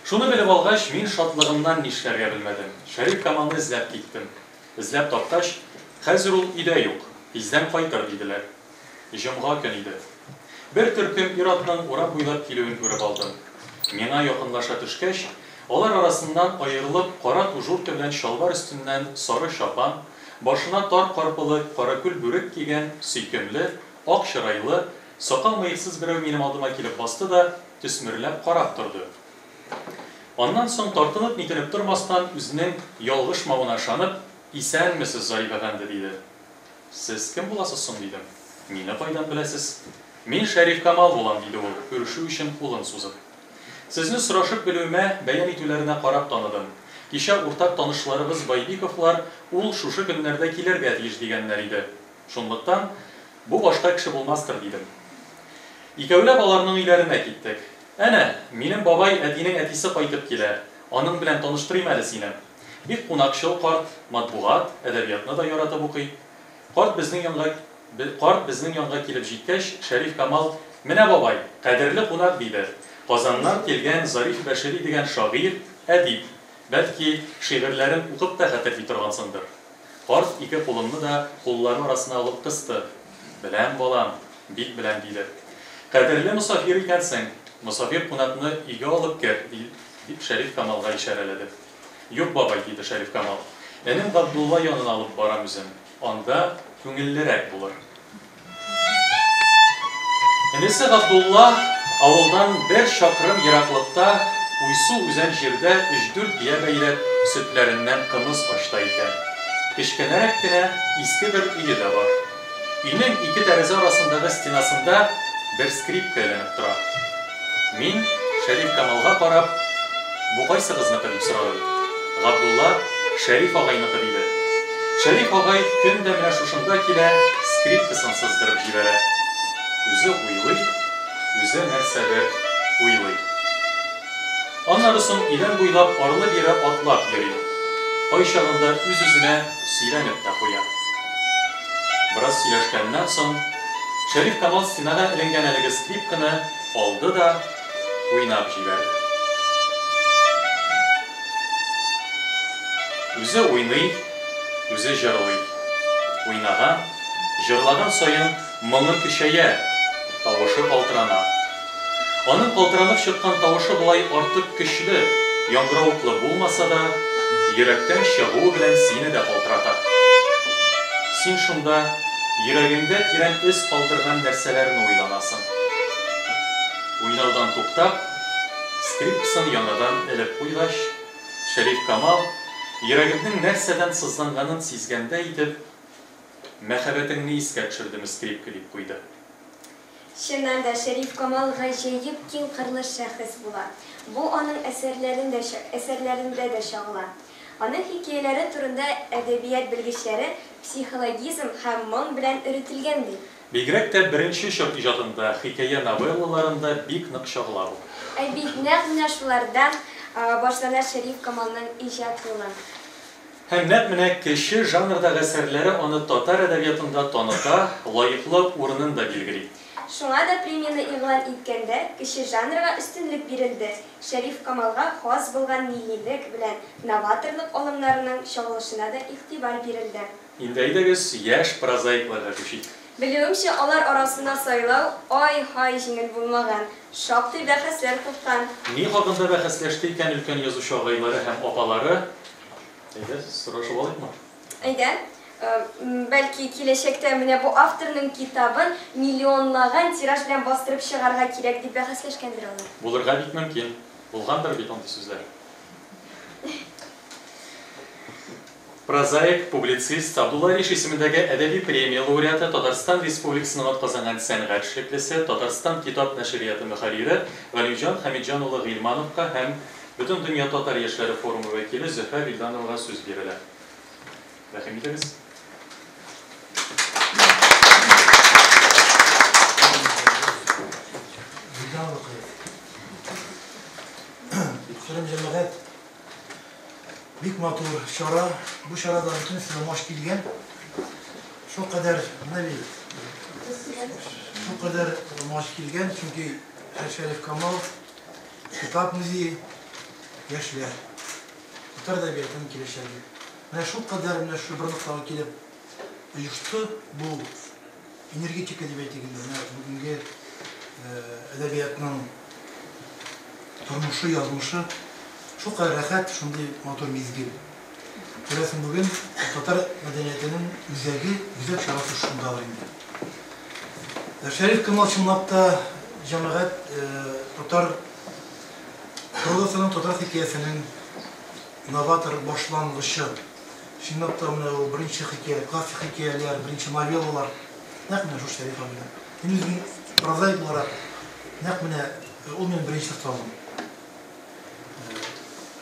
Шуны белеп алгач, мин шатлыгымнан нишләргә белмәдем. Шәриф Камалны эзләп киттем. Эзләп тапкач, хәзер ул өйдә юк. Тиздән кайтыр диделәр. Җомга көн иде. Бер төркем ир-атның урап буйлап килүен күреп алдым. Миңа якынлаша төшкәч, алар арасыннан аерылып, кара тужурка белән чалбар өстеннән сары чапан, башына тар карпылы, каракүл бүрек кигән, сөйкемле, ак чырайлы, сакал-мыексыз берәү минем алдыма килеп басты да, төсмерләп карап торды. Аннан соң тартынып нитенеп тормастан үзенең ялгышмавына ышанып, "Исәнмесез, Зариф әфәнде?" диде. "Сез кем буласыз соң?" дидем. "Мине кайдан беләсез?" "Мин Шәриф Камал булам", диде ул, күрешү өчен кулын сузып. "Сезне сорашып белүемә, бәян итүләренә карап таныдым. Кичә уртак танышларыбыз Байбиковлар ул шушы көннәрдә килергә тиеш дигәннәр иде. Шунлыктан бу башка кеше булмастыр", дидем. Икәүләп аларның өйләренә киттек. "Әнә, минем бабай әтинең әтисе кайтып килә. Аның белән таныштырыйм әле сине. Бик кунакчыл карт, матбугат, әдәбиятны да яратып укый. Карт безнең янга килеп җиткәч, Шәриф Камал: "Менә бабай, кадерле кунак", диде. "Казаннан килгән Зариф Бәшири дигән шагыйрь, әдип. Бәлки, шигырьләрен укып та хәтерләп торгансыңдыр." Карт ике кулымны да куллары арасына алып кысты. "Беләм, балам, бик беләм", диде. "Кадерле мусафир икәнсең. Мусафир кунакны өйгә алып кер", дип Шәриф Камалга ишарәләде. "Юк, бабай", диде Шәриф Камал. "Энем Габдулла янына алып барам үзем. Анда күңеллерәк булыр." Энесе Габдулла авылдан бер чакрым ераклыкта Уйсу үзән җирдә 3-4 бия бәйләп сөтләреннән кымыз ачта икән. Кечкенәрәк кенә иске бер өе дә бар. Өйнең ике тәрәзә арасындагы стенасында бер скрипка әйләнеп тора. Мин Шәриф Камалга карап, бу кайсыгызныкы дип сорады. Габдулла Шәриф агайныкы диде. Шәриф агай көн дә менә шушында килә, скрипкасын сыздырып җибәрә. Үзе уйлый, үзе нәрсәдер уйлый. Аннары соң илән буйлап арлы-бирле атлап йөри. Кай чагында үз-үзенә сөйләнеп тә куя. Бераз сөйләшкәннән соң Шәриф Камал стенага эленгән әлеге скрипканы алды да уйнап җибәрде. Үзе уйный, үзе җырлый. Уйнаган, җырлаган саен моңы көчәя, тавышы калтырана. Аның калтыранып чыккан тавышы болай артык көчле, яңгыравыклы булмаса да, йөрәктән чыгуы белән сине дә калтырата. Син шунда йөрәгеңдә тирән эз калдырган нәрсәләрне уйланасың. Уйнаудан туктап, скрипкасын яңадан элеп куйгач, Шәриф Камал йөрәгемнең нәрсәдән сызланганын сизгәндә итеп, мәхәббәтеңне искә төшердем скрипка дип куйды. Чыннан да Шәриф Камал гаҗәеп киң кырлы шәхес була. Бу аның әсәрләрендә дә чагыла. Аның хикәяләре турында әдәбият белгечләре психологизм һәм моң белән өретелгән ди. Бигрәк тә беренче чор иҗатында, хикәя новеллаларында бик нык чагыла бу. Бик нәкъ менә шулардан башлана Шәриф Камалның иҗат юлы. Һәм нәкъ менә кеше жанрдагы әсәрләре аны татар әдәбиятында таныта, лаеклы урынын да билгели. Шуңа да премияны игълан иткәндә кеше жанрга өстенлек бирелде. Шәриф Камалга хас булган миллилек белән новаторлык алымнарының чагылышына да игътибар бирелде. Инде әйдәгез яшь прозаикларга күчик. Белүемчә, алар арасында сайлау ай-һай җиңел булмаган. Шактый бәхәсләр купкан. Ни хакында бәхәсләште икән өлкән язучы агайлары һәм апалары? Әйдә, сорашып алыйкмы? Әйдә, бәлки киләчәктә менә бу авторның китабын миллионлаган тираж белән бастырып чыгарга кирәк дип бәхәсләшкәндер алар. Булырга бик мөмкин. Булгандыр бит андый сүзләр. Прозаик, публицист Абдулла Риш исемендәге әдәби премия лауреаты, Татарстан Республикасының атказанган сәнгать эшлеклесе, Татарстан китап нәшрияты мөхәррире Галимҗан Хәмитҗан улы Гыйльмановка һәм Бөтен дөнья татар яшьләре форумы вәкиле Зөһрә Вилдановага сүз бирелә. Рәхим итегез. Җәмәгать бик матур чара. Бу чарада бөтенесе маш килгән. Шулкадәр маш килгән, чөнки Шәриф Камал китап музее яшьләр татар әдәбиятының киләчәге. Менә шулкадәр менә шу бер ноктага килеп оешты бу энергетика дип әйтелгәндә, бүгенге әдәбиятның тормышы, язмышы шулкадәр рәхәт, шундый матур мизгел. Күрәсең, бүген татар мәдәниятының үзәк чарасы шундадыр инде. Шәриф Камал чынлап та җәмәгать татар прозасының, татар хикәясенең новатор башлангычы. Чынлап та менә ул беренче хикәя, классик хикәяләр, беренче новеллалар нәкъ менә шул Шәриф абыйдан. Мин үзем прозаик буларак нәкъ менә ул минем беренче китабым.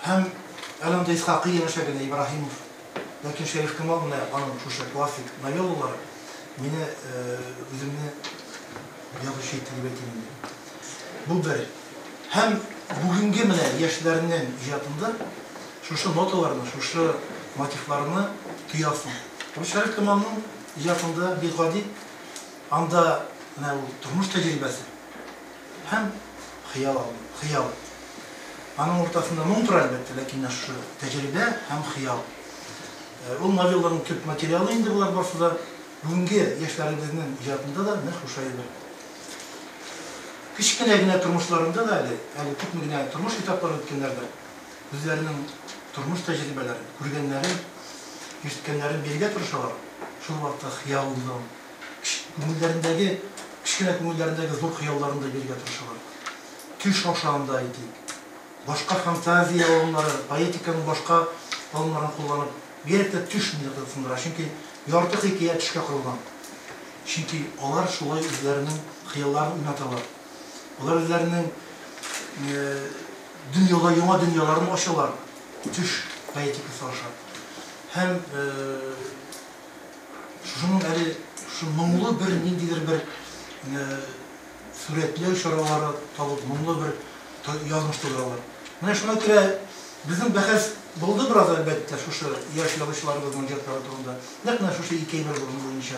Һәм Әлемдә Исхакый яшәгән Ибраһимов, ләкин Шәриф Камал менә аның шушы классик новеллалары мине үземне язучы итеп әйтәм. Бу бер. Һәм бүгенге менә яшьләрнең иҗатында шушы ноталарны, шушы мотивларны тоясың. Бу Шәриф Камалның иҗатында бик гади, анда менә ул тормыш тәҗрибәсе һәм хыял. Аның ортасында моң тора әлбәттә, ләкин шушы тәҗрибә һәм хыял. Ул новелларның төп материалы инде булар барсында бүгенге яшьләребезнең иҗатында да нәкъ шушы әйбер. Кичкенә генә тормышларында да әле күпме генә тормыш этаплары үткәннәрдә үзләренең тормыш тәҗрибәләрен, күргәннәрен, ишеткәннәрен бирергә тырышалар. Шул вакытта хыялларын, кичкенә күңелләрендәге зур хыялларын да бирергә тырышалар. Төш ашаганда әйтик, башка фантазия алымнары, поэтиканың башка алымнарын кулланып, биректә төш мине кызыксындыра, чөнки ярты хикәя төшкә корылган. Чөнки алар шулай үзләренең хыялларын уйнаталар. Алар үзләренең dünyalar, yoma dünyalarını aşılar. Tüş poetika sarışar. Hem şunun eli, şu mumlu bir nindidir bir suretli şaraları talıp mumlu bir yazmıştılar var. Mene şuna göre bizim bahs buldu biraz elbette şu yaş yazışlarımızın literatüründe. Nekne şu iki bir durum boyunca.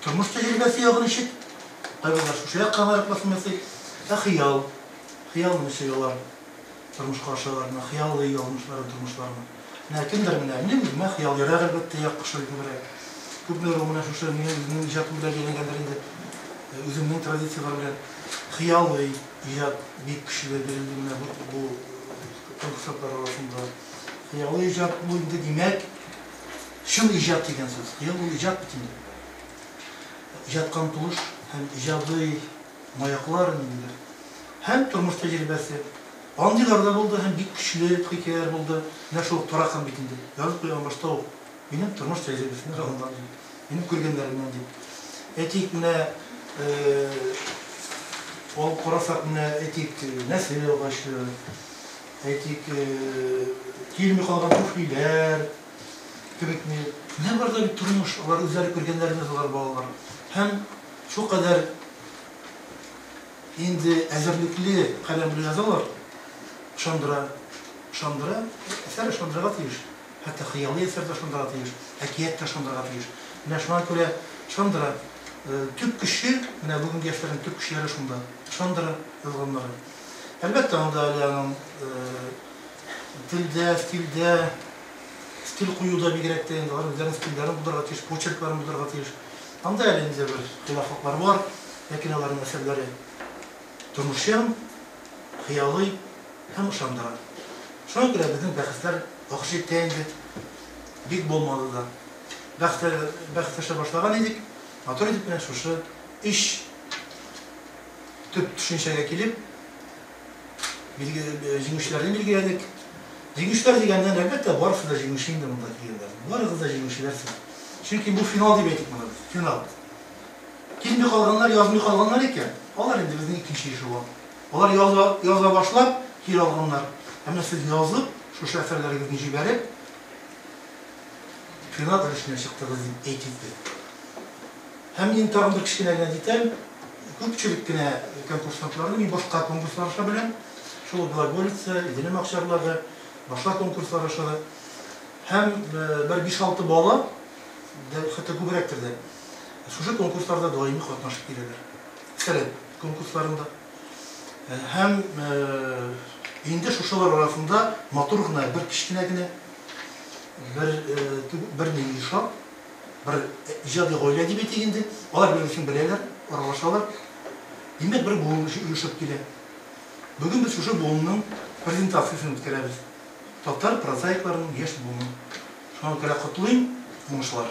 Turmuş tecrübesi yağın işit. Hayvanlar şu şeye kameruk basması. Hıyal. Hıyal mı şeyler? Turmuş karşılarına, hıyal yazmışlar turmuşlarına. Lakin dermine ne bileyim ben hıyal yarar elbette yakışır gibi. Köpler omuna şu şey bizim icatı bile gelenlerinde üzümün tradisiyaları bilen hıyal ve icat bir kişiyle verildiğinde bu konkurslar arasında hıyal icat bu demek şun icat degen söz. Hıyal bu icat bitimi. İcat kantuluş hem icadı mayaklar nedir? Hem turmuş tecrübesi andilarda buldu hem bir kişilik hikayeler buldu. Ne şu torakan bitindi. Yazıp koyan başta o. Benim turmuş tecrübesine alından değil. Benim görgenlerimden değil. Etik ne ol korasak ne etik nesil başı, etik kilmi kalgan tufliler, köpek mi? Ne var da bir turmuş, onlar özellik görgenlerimiz var bağlar. Hem şu kadar indi ezerlikli kalemli yazılar, şandıra, eser şandıra atıyış. Hatta hıyali eser de şandıra atıyış, ekiyet de şandıra atıyış. Neşman köle şandıra, Türk kişi, bugün gençlerin Türk kişileri şunda, şandıra yazılanları. Elbette onda yani dilde, stil kuyuda bir gerektiğinde var, üzerine stillerin budur atıyış, poçeliklerin budur atıyış. Onda elimizde bir hilaflıklar var, lakin onların eserleri durmuş hem hıyali hem şandıra. Şuna göre bizim bahsler akış ettiğinde bir bolmalı da. Bahslaşa başlayan idik, motor edip şu iş tüp düşünceye gelip jingüşlerden bilgilendik. Jingüşler degenden elbette varsa da jingüşün de bunda diyorlar. Varsa da jingüşlersin. Çünkü bu final diye ettik bunu. Final. Kilmi kalganlar, yazmı kalganlar iken, onlar indi bizim ikinci işi var. Onlar yazla başlap, hil alganlar. Hem de siz yazıp, şu eserleri gidince verip, final dışına çıktığınız eğitimde. Hem intiharın bir kişilerine diyelim, köpçülüküne konkursantlarını bir başka konkurslar aşabilen, şu Glagolitsa, İdilim Akşarları, başka konkurslar aşağı. Hem bir 5-6 bağla, hatta kubrektir de. Şu konkurslarda daimi katlaşıp gelirler. Seret konkurslarında. Hem indi şuşalar arasında maturguna bir kişkinegine bir neyişa, bir icadi goyla edebiyatı indi. Onlar bir için bilirler, aralaşalar. Demek bir boğulmuş uyuşup gelir. Bugün biz şu boğulunun prezentasyasını bitiririz. Tatar prozaiklarının yaş boğulunu. Şu an kadar kutlayayım, konuşlar.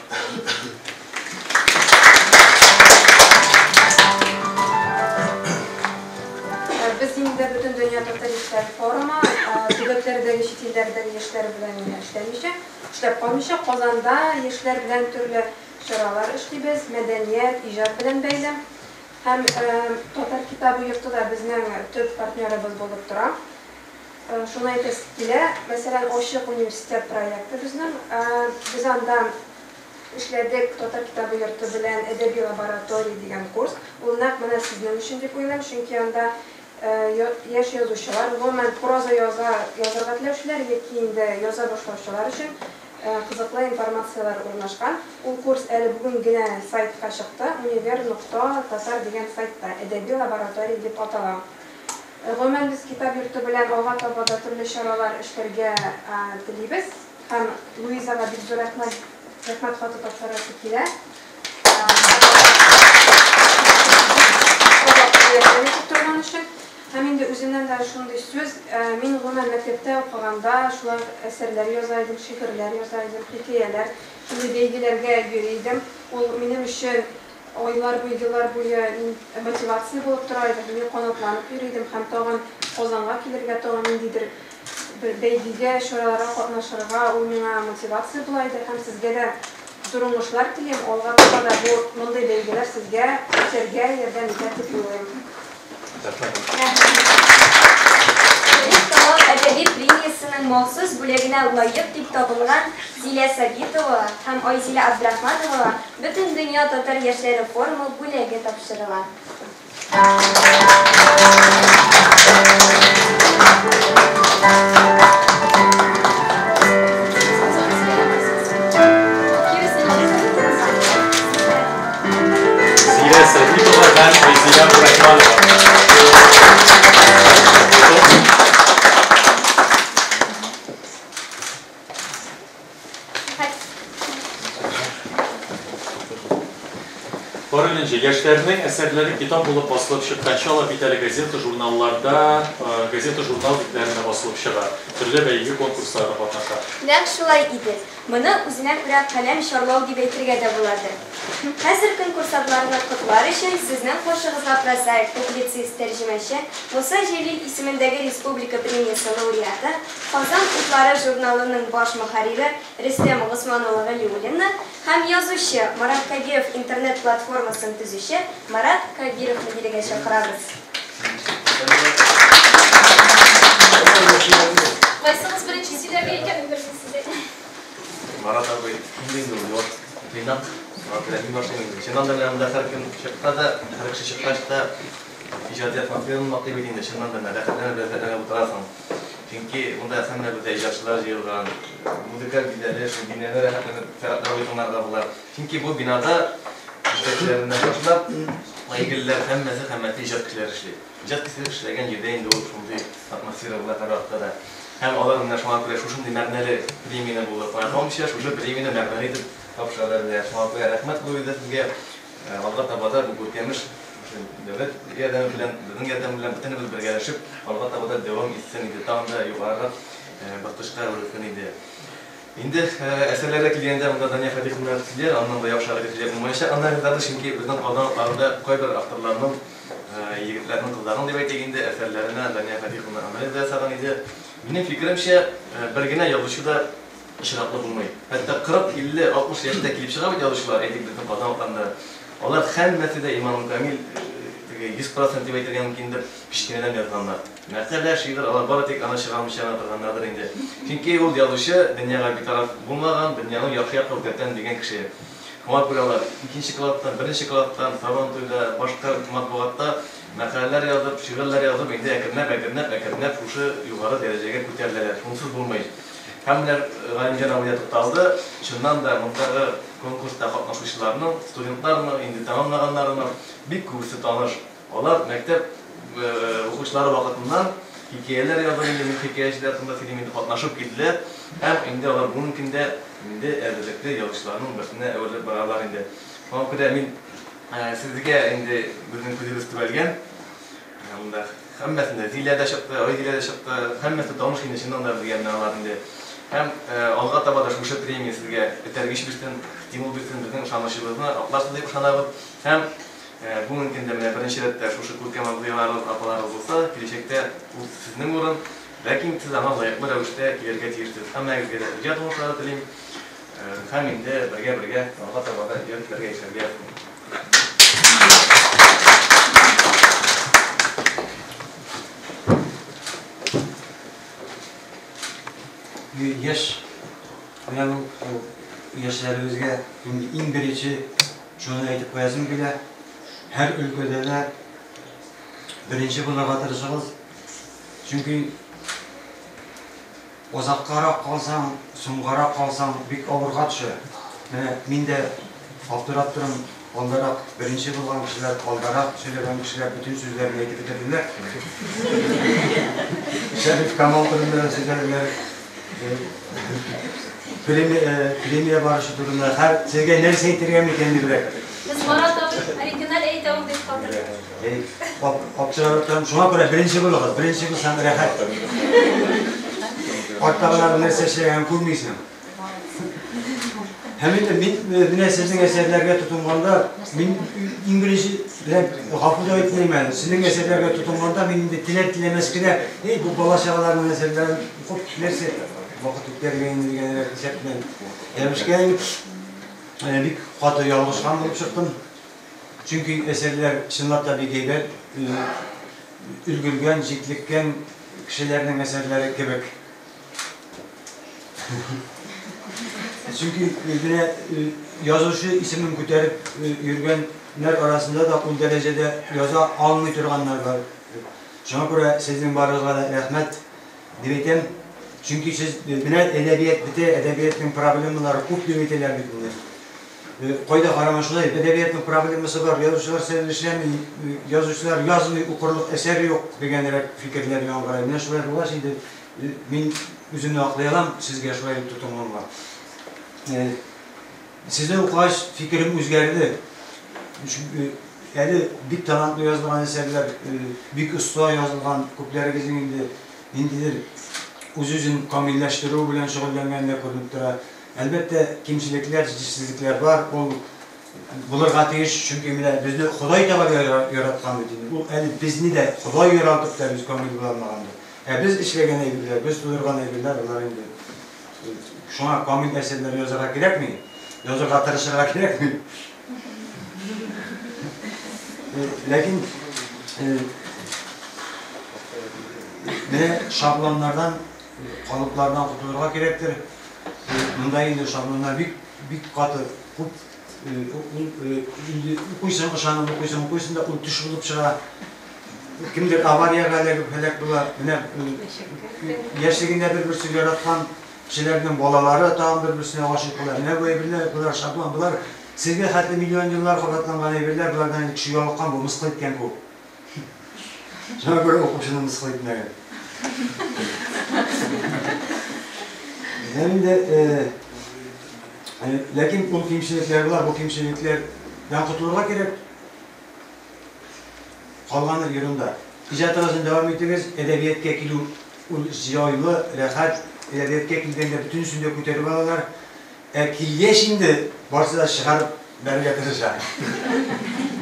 Biz yine bütün Dünya Totaliter Foruma, devletlerdeki, şehirlerdeki yaşlar bilen işler kalmışa, Kazan'da yaşlar bilen türlü şuralar işleybiz, medeniyet, icad bilen beylim. Hem Tatar kitabı yurtu da bizden tüp partnerimiz bulup duran. Şuna etkisiyle, mesela Oşuk Üniversitet proyekti bizden. Biz anda işledik Tatar kitabı yurtu bilen edebi laboratoriya degan kurs. Onlar bana sizden için deyip oylam, çünkü anda yaş yazuşular, umuman proza yazarga tilevchilar, keyinde yoza boshlovchilar uchun qiziqli informatsiyalar o'rnashgan. U kurs hali bugungina saytga chiqdi. univer.tatar degan saytda edebiy laboratoriya deb atalgan. Umuman biz kitob yurti bilan olg'a tomonda turli choralar ishlarga tilaymiz. Ham Luizaga Bigzor rahmat xati topshirasi kelar. Hem indi özümden de şunday söz, men umuman maktabda o'qiganda shular asarlar yozardim, she'rlar yozardim, hikoyalar, shunday belgilarga yurardim. U mening uchun oylar bo'yi motivatsiya bo'lib turardi. Men qanotlanib yurardim, ham tag'in Qozonga kelirga, tag'in nendaydir bir belgiga, sho'ralarga qatnashirga u menga motivatsiya bo'lardi. Ham sizga da durung'ishlar tilayman, olg'a to'g'ri bu bunday belgilar sizga o'tishga yordam etadi deb o'ylayman. Şerif Kamal Әдәби премиясының махсус бүлегенә лаек дип табылган Зилә Сабитова һәм Айзилә Абдрахманова бөтен дөнья татар яшьләре форумы бүләге тапшырыла. Zilə Sədikova və Ayzilə Abdraxmanova. Barınca yaşlarının əsərləri kitab olub basılıb çıxqançı ala bitəli gazeta, jurnallarda, gazeta, jurnal bitlərində basılıb çıxar. Türlü bəygi konkurslarda qatnaşar. Нәкъ шулай иде. Моны үзенә күрә каләм чарлау дип әйтергә дә буладыр. Хәзер конкурсантларны котлар өчен сезнең каршыгызга прозаик, публицист, тәрҗемәче Муса Җәлил исемендәге республика премиясе лауреаты, Казан утлары журналының баш мөхәррире Рөстәм Госман улы Галиуллинны һәм язучы Марат Кабиров интернет платформасын төзүче Марат Кабировны бирегә чакырабыз. Кайсыгыз беренче сөйләргә икәнен белсен сезгә. Марат абый, инде юк. Финал. Академия башланган. Чыннан да менә һәр көн чыкта да, һәр кеше чыккач та иҗатият материалын мактый бит инде. Чыннан да менә рәхәтләнеп утырасың. Чөнки монда һәммә бу иҗатчылар җыелган. Музыка биләре, шундыйлар рәхәтләнеп фәрәтләр уйнарга булар. Чөнки бу бинада эшләреннән башлап, лайгыллар һәммәсе һәммәте иҗатчылар эшли. Иҗат эшләгән җирдә инде ул шундый атмосфера була таракта да. Һәм алар менә шуңа күрә шушындый мәгънәле премияны булып, һәм шушы премияны мәгънәле итеп тапшыралар. Шуңа күрә рәхмәт булды сезгә. Алга табада бу күркәмеш дәүләт ярдәме белән, безнең ярдәм белән бөтенебез бергәләшеп, алга табада дәвам итсен иде. Тагын да югарырак баскычка үрелсен иде. Инде әсәрләргә килгәндә монда Дания Фатиховна сөйләр, аннан да яхшырак сөйләп булмаячак. Аннан да чөнки безнең Казанларда кайбер авторларның, егетләрнең, кызларның дип әйтик инде, әсәрләренә Дания Фатиховна әмәле дә сагын иде. Минем фикеремчә, бер генә язучыда ишратлы булмый. Хәтта 40, 50, 60 яшьтә килеп чыга бит язучылар, әйтик безнең Казанларда. Алар һәммәсе дә Иман Камил 100% дип әйтергә мөмкиндер, кичкенәдән язганнар. Мәсәлән, шигырь алар бары тик аны чыгармыйча торганнардыр инде. Чөнки ул язучы дөньяга битараф булмаган, дөньяның яхшы якын күргән дигән кеше. Шуңа күрә алар икенче класстан, беренче класстан, Сабан туйда, башка матбугатта мәкаләләр язып, шигырьләр язып, инде әкренләп шушы югары дәрәҗәгә күтәреләләр. Шунсыз булмый. Һәм менә Галимҗан абый тукталды. Чыннан да мондагы конкурста катнашучыларның, студентларның, инде тәмамлаганнарның бик күбесе таныш. Алар мәктәп укучылары вакытыннан хикәяләр язып, инде хикәячеләр турында фильмда катнашып килделәр. Һәм инде алар бүген көндә инде әзерлекле язучыларның берсенә әверелеп баралар инде. Шуңа күрә мин сезгә инде безнең күзебез төбәлгән. Монда һәммәсендә Зилә дә чыкты, Айзилә дә чыкты, һәммәсе таныш инде чыннан да дигәннәр алар инде. Һәм алга таба да шушы премия сезгә этәргеч бирсен, стимул бирсен, безнең ышанычыбызны акларсыз дип ышанабыз. Һәм бу мөмкин дә менә беренче рәттә шушы күркәм абзыйларыбыз, апаларыбыз булса, киләчәктә ул сезнең урын, ләкин сез аңа лаеклы рәвештә килергә тиешсез. Һәммәгезгә дә иҗат уңышлары телим. Һәм инде бергә алга таба да иҗатларга эшләргә. Яш, менә яшьләребезгә иң беренче шуны әйтеп куясым килә. Һәр өлкәдә дә беренче булырга тырышыгыз. Чөнки озаккарак калсаң, соңгарак калсаң бик авырга төшә. Менә мин дә аптырап торам, алдарак беренче булган кешеләр, алдарак сөйләгән кешеләр бүтән сүзләрне әйтеп бетерделәр. Шәриф Камал турында сөйләделәр. Премия барышы турында һәр сезгә нәрсә әйтергә микән диләр. Без Марат абый оригинал әйтәм дип калдырдык. Аптырап шуңа күрә беренче булыгыз, беренче булсаң рәхәт. Аттагылар нәрсә эшләгән күрмисең. Һәм инде мин сезнең әсәрләргә тотынганда, мин иң беренче гафу да әйтмәймен. Сезнең әсәрләргә тотынганда мин инде теләмәс кенә, бу бала чагаларның әсәрләрен укып нәрсә вакыт үткәргән дигән исәп белән яшькән бик каты ялгышкан булып чыктым. Чөнки әсәрләр чынлап та бик әйбәт, өлгергән, җитлеккән, kişilerinin eserleri kebek. Çünkü yine yazışı isimini ko'tarib yürgenler arasında da o derecede yaza almay turganlar var. Şuna göre sizin barınızga da rahmet diyelim. Çünkü siz edebiyat bite, edebiyatın problemleri çok büyüteler bittiler. Koyda karamaşılayıp edebiyatın problemisi var, yazıcılar seyirleşemiyor, yazıcılar yazmıyor, okurluk eseri yok degenlere fikirler yankılayıp. Ne şöyle var şimdi, ben üzümünü aklayalım, sizge şöyle tutumum var. Sizde okuş fikrim özgerdi. Yani bir talantlı yazılan eserler, bir usta yazılan kuplerimizin indidir. Uzun kamilleştiriyor bilen şugullanganlar ko'rinib. Elbette kimchilikler, jisizlikler var. Bularga tegish çünkü bizni Xudoy tabi yaratgan dedi. Bu bizni de Xudoy yaratib da biz kamil bo'lmaganda. Biz ishlagan aybilar, biz to'yirgan aybilar ular endi. Şuna kamil eserler yozarga kerakmi? Yozarga tirishirga kerakmi? Lakin ne şablonlardan, kalıplardan kurtulurga kerektir. Bunday endi şablonlar bir katı kup okuysan ışanıp okuysan da o tuş bulup çıra. Kimdir avariyaga felak bular. Yaşliginde bir yaratgan kişilerden bolaları tam birbirine aşık bular. Ne bu evirler, bular şablon bular. Sizge hatta milyon yıllar kabatlangan evirler, bulardan kişi yolukkan bu, mıskıl etken bu. Şuna göre okuşunu mıskıl etmegen. Hem de lakin bu kimçilikler var, bu kimçiliklerden kurtulurga gerek. Kalganlar yerinde. İcatınızın devam ettiniz, edebiyatga kelүү joylu, rahat, edebiyatga kelgende bütün üstünde ko'tarib olalar. Kilge şimdi barsa da çıkarıp berge kırışa.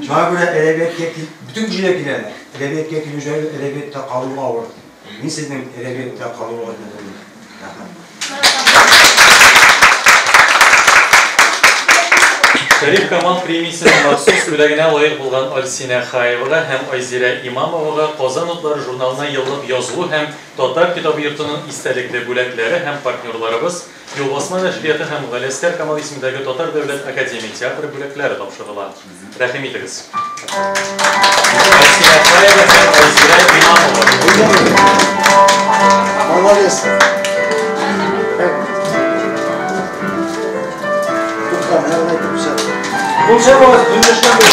Şuna göre edebiyatga bütün kişiler kilerler. Edebiyatga kelүү joylu, edebiyatda kaluu ağır. Men sizden edebiyatda kaluu ağır dedim. Şerif Камал премиясының махсус бүлегіне лайық болған Альсина Хаеваға һәм Айзира Имамоваға Қазан отлары журналына еллык язылу һәм Татар китабы йортының истәлекле бүләкләре һәм партнерларыбыз Юлбасма нәшрияты һәм Галиәскәр Камал исемендәге Татар дәүләт академия театры бүләкләре тапшырыла. Рәхим итегез. Альсина Хаева һәм Айзира Имамова. Молодец. Bulsa bu dünleşten bir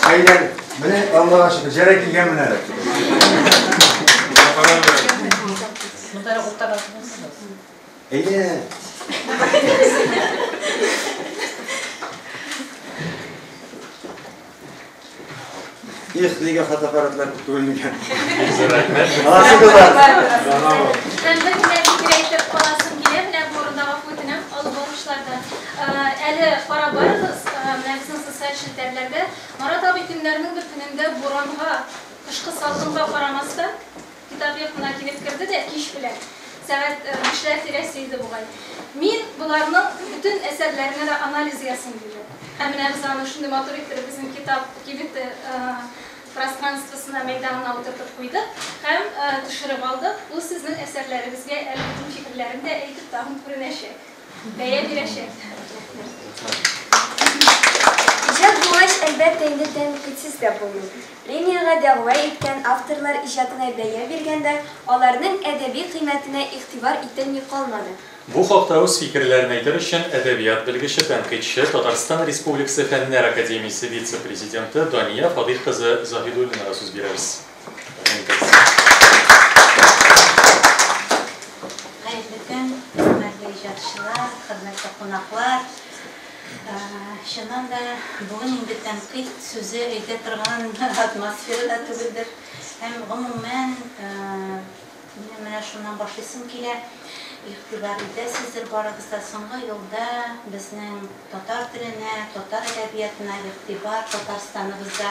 şeyler, beni Allah'a şükür, gerek ilgen mi nerede? Eyle. İlk lige fotoğraflar kutulmuyor. Nasıl kızlar? Ben de direktör olasım geliyor. Ben bu arada vakfetinem alıp olmuşlardan. Eli para barırız. Bizim sosyal şirketlerde. Marat abi günlerinin bir gününde buranğa, kışkı salgınға qaramasdan kitap yapına kelip kirdi de kiş bilen. Saat 3'ler teresiydi buğay. Min bularının bütün eserlerine de analiz yazın gibi. Emine biz anı şunday motor ettir bizim kitap gibi de пространствосына meydanına oturtup koyduk. Hem düşürüp aldık. Bu sizin eserlerimizge bütün fikirlerini de eğitip dağın kurun Beye bir eşek. İcat bulmaş elbette indi tenkitsiz de bulunur. Premiyaga dava etken avtorlar icatına beye vergende, onlarının edebi kıymetine ihtibar iten kalmadı. Bu haqda o'z fikrlarini aytır üçün ədəbiyyat bilgisi, tənqidçi, Tatarstan Respublikası Fənlər Akademiyası vitse-prezidenti Daniya Fadil qızı Zahidullinaga söz beririz. Hayırlı gün, hörmətli icatçılar, hörmətli qonaqlar. Şundan da bugün indi tənqid sözü eydə turğan atmosferada tübüldür. Hem umumen mənə şundan başlasın ki, İqtibarıda sizler barıqızda sonғы yolda bizning Tatar tiline, Tatar edebiyatına iqtibar Tatarstanımızda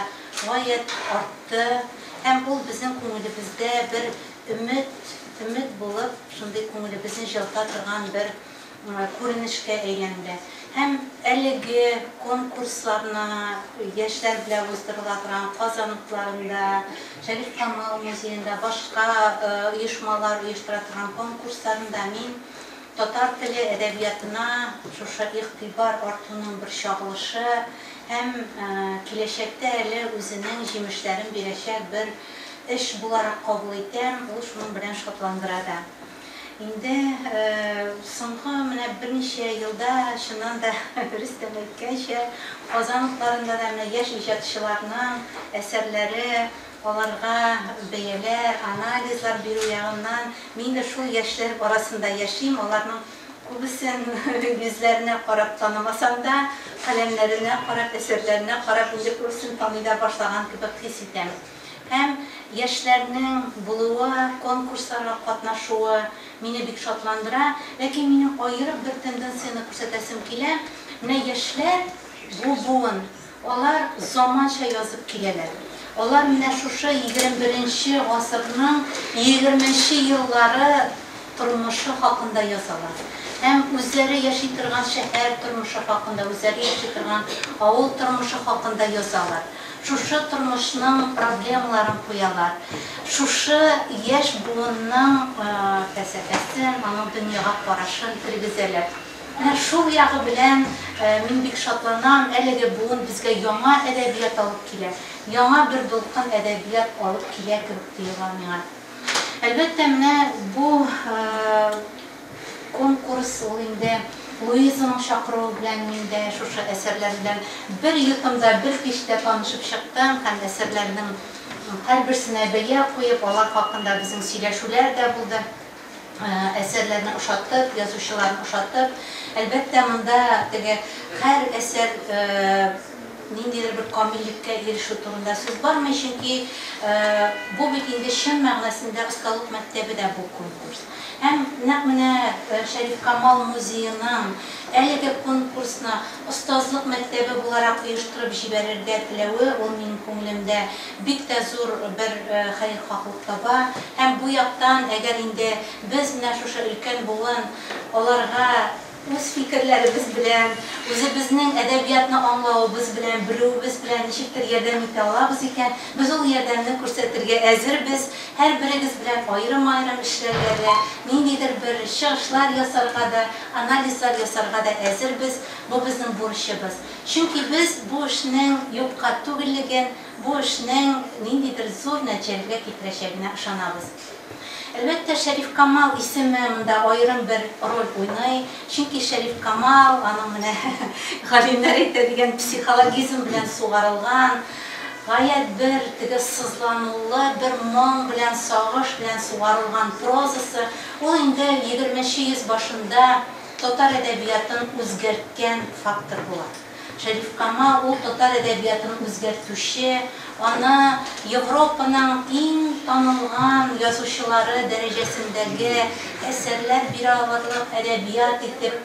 gayet arttı. Hem bu bizim ko'nglimizda bir ümit bulup, şunday ko'nglimizning jilqa turgan bir ko'rinishga aylandi. Һәм әлеге конкурсларына яшьләр белән уздырыла торган казанлыкларында, Шәриф Камал музеенда, башка оешмалар оештыра торган конкурсларында мин татар теле әдәбиятына шушы игътибар артуның бер чагылышы һәм киләчәктә әле үзенең җимешләрен бирәчәк бер эш буларак кабул итәм, ул шуның белән шатландыра да. Инде соңгы менә берничә елда чыннан да Рөстәм әйткәнчә, казанлыкларында да менә яшь иҗатчыларның әсәрләре, аларга бәяләр, анализлар бирү ягыннан мин дә шул яшьләр арасында яшим, аларның күбесен йөзләренә карап танымасам да, каләмнәренә карап, әсәрләренә карап инде күбесен таный да башлаган кебек хис итәм. Һәм яшьләрнең булуы, конкурсларга катнашуы мине бик шатландыра, ләкин мине аерып бер тенденцияны күрсәтәсем килә. Менә яшьләр бу буын, алар заманча язып киләләр. Алар менә шушы 21-нче гасырның 20-нче еллары тормышы хакында язалар. Һәм үзләре яши торган шәһәр тормышы хакында, үзләре яши торган авыл тормышы хакында язалар. Шушы тормышның проблемаларын куялар. Шушы яшь буынның фәлсәфәсен, аның дөньяга карашын киргезәләр. Менә шул ягы белән мин бик шатланам, әлеге буын безгә яңа әдәбият алып килә. Яңа бер дулкын әдәбият алып килә кебек тоела миңа. Әлбәттә, менә бу конкурс ул инде Луизаның чакыруы белән мин дә шушы әсәрләр белән бер йотымда, бер кичтә танышып чыктым һәм әсәрләрнең һәрберсенә бәя куеп, алар хакында безнең сөйләшүләр дә булды. Әсәрләрне ошатып, язучыларны ошатып, әлбәттә монда теге һәр әсәр ниндидер бер камиллеккә ирешү турында сүз бармый, чөнки бу бит инде чын мәгънәсендә осталык мәктәбе дә бу конкурс. Һәм нәкъ менә Шәриф Камал музееның әлеге конкурсны остазлык мәктәбе буларак оештырып җибәрергә теләве, ул минем күңелемдә бик тә зур бер хәйрхаһлык таба. Һәм бу яктан, әгәр инде без менә шушы өлкән буын аларга үз фикерләребез белән, үзебезнең әдәбиятны аңлавыбыз белән, белүебез белән ничектер ярдәм итә алабыз икән, без ул ярдәмне күрсәтергә әзербез. Һәр берегез белән аерым-аерым эшләргә дә, ниндидер бер чыгышлар ясарга да, анализлар ясарга да әзербез. Бу безнең бурычыбыз. Чөнки без бу эшнең юкка түгеллеген, бу эшнең ниндидер зур нәтиҗәгә китерәчәгенә ышанабыз. Әлбәттә, Шәриф Камал исеме монда аерым бер роль уйный. Чөнки Шәриф Камал аның менә галимнәр әйтә дигән психологизм белән сугарылган, гаять бер теге сызланулы, бер моң белән, сагыш белән сугарылган прозасы, ул инде 20-нче йөз башында татар әдәбиятын үзгәрткән фактор була. Шәриф Камал ул татар әдәбиятын үзгәртүче, аны Европаның иң танылган язучылары дәрәҗәсендәге әсәрләр бирә алырлык әдәбият итеп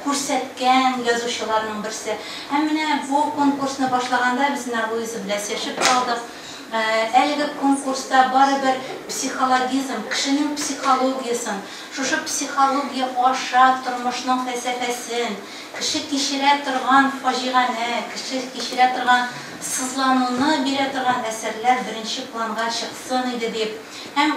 күрсәткән язучыларның берсе. Һәм менә бу конкурсны башлаганда без Луиза белән сөйләшеп калдык. Әлеге конкурста барыбер психологизм, кешенең психологиясын, шушы психология аша тормышның фәлсәфәсен, кеше кичерә торган фаҗиганы, кеше кичерә торган сызлануны бирә торган әсәрләр беренче планга чыксын иде дип. Һәм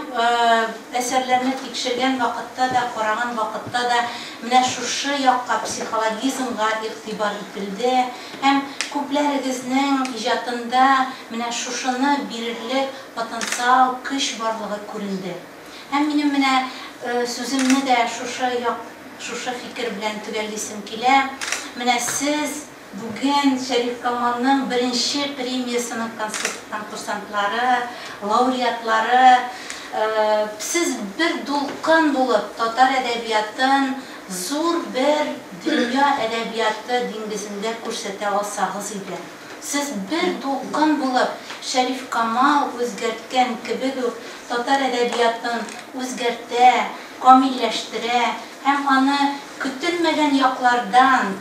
әсәрләрне тикшергән вакытта да, караган вакытта да менә шушы якка психологизмга игътибар ителде. Һәм күпләрегезнең иҗатында менә шушыны бирерлек потенциал, көч барлыгы күренде. Һәм минем менә сүземне дә шушы фикер белән төгәллисем килә. Менә сез бүген Шәриф Камалның беренче премиясының конкурсантлары, лауреатлары, сез бер дулкын булып татар әдәбиятын зур бер дөнья әдәбияты диңгезендә күрсәтә алсагыз иде. Сез бер дулкын булып Шәриф Камал үзгәрткән кебек үк татар әдәбиятын үзгәртә, камилләштерә һәм аны көтелмәгән яклардан,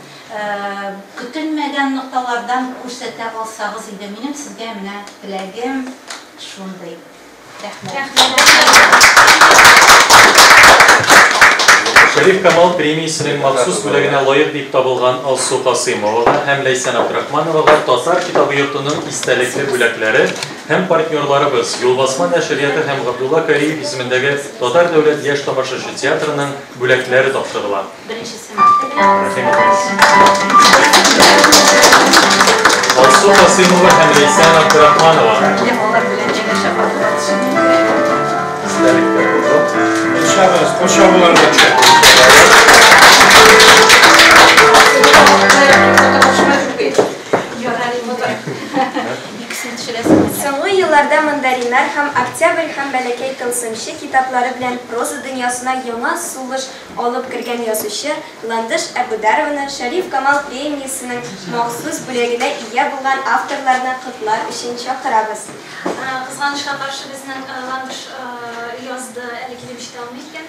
көтелмәгән нокталардан күрсәтә алсагыз иде. Минем сезгә менә теләгем шундый. Рәхмәт. Шәриф Камал премиясенең махсус бүлегенә лаек дип табылган Алсу Касыймовага һәм Ләйсән Абдрахмановага Татар китабы йортының истәлекле бүләкләре һәм партнерларыбыз Юлбасма нәшрияты һәм Габдулла Кариев исемендәге Татар дәүләт яшь тамашачы театрының бүләкләре тапшырыла. Алсу Касыймова һәм Ләйсән Абдрахманова. Соңгы елларда мандариннар һәм Октябрь һәм Бәләкәй тылсымчы китаплары белән проза дөньясына яңа сулыш алып кергән язучы Ландыш Әбүдәрованы Шәриф Камал премиясенең махсус бүлегенә ия булган авторларны котлар өчен чакырабыз. Кызганычка каршы безнең Ландыш язды, әле килеп җитә алмый икән.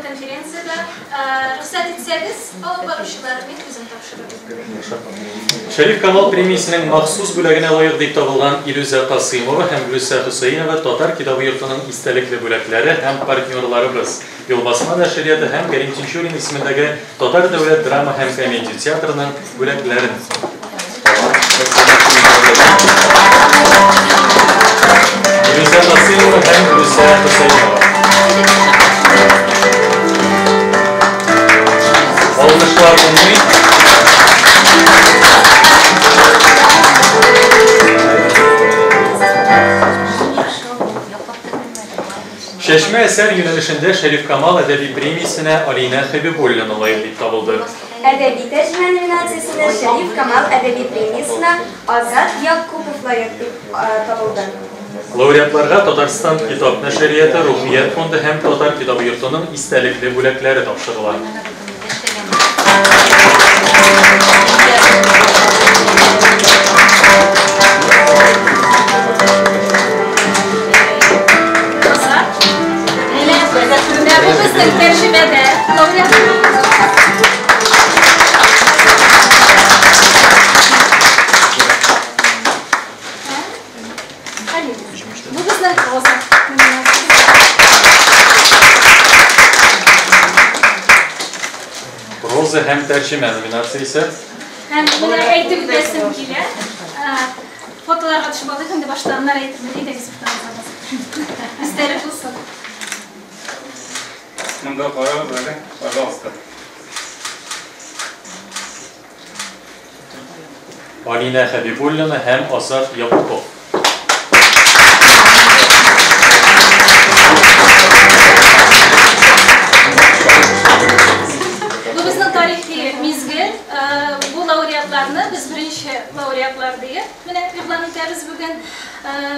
Конференцияда рөхсәт итсәгез, алып баручылар мен үзем тапшырырбыз. Шәриф Камал премиясенең махсус бүлегенә лаек дип табылган Илүзә Касыймова һәм Гөлсә Хөсәйнова Татар китабы йортының истәлекле бүләкләре һәм партнерларыбыз Юлбасма нәшрияты һәм Кәрим Тинчурин исемендәге Татар дәүләт драма һәм комедия театрының бүләкләрен. Илүзә Касыймова һәм Гөлсә Хөсәйнова. Алкышлар булмый. Шәшмә әсәр юнәлешендә Шәриф Камал әдәби премиясенә Алина Хәбибуллина лаек дип табылды. Әдәби тәрҗемә номинациясенә Шәриф Камал әдәби премиясенә Азат Якупов лаек дип табылды. Лауреатларга Татарстан китап нәшрияты, Рухият фонды һәм Татар китабы йортының истәлекле бүләкләре тапшырыла. Bu bizning tecrübede Bu bizning proza. Proza һәм тәрҗемә номинациясе. Һәм менә әйтеп үтәсем килә. Фотоларга төшеп алдык, инде баштаннан әйтеп үтәсез. Истәлек булсын. Мында карагыз әле, пожалуйста. Алина Хәбибуллина һәм Азат Якупов. Bu bizning tarixi mizgil. Bu laureatlarni biz birinchi laureatlar deyib, mana e'lon etamiz bugun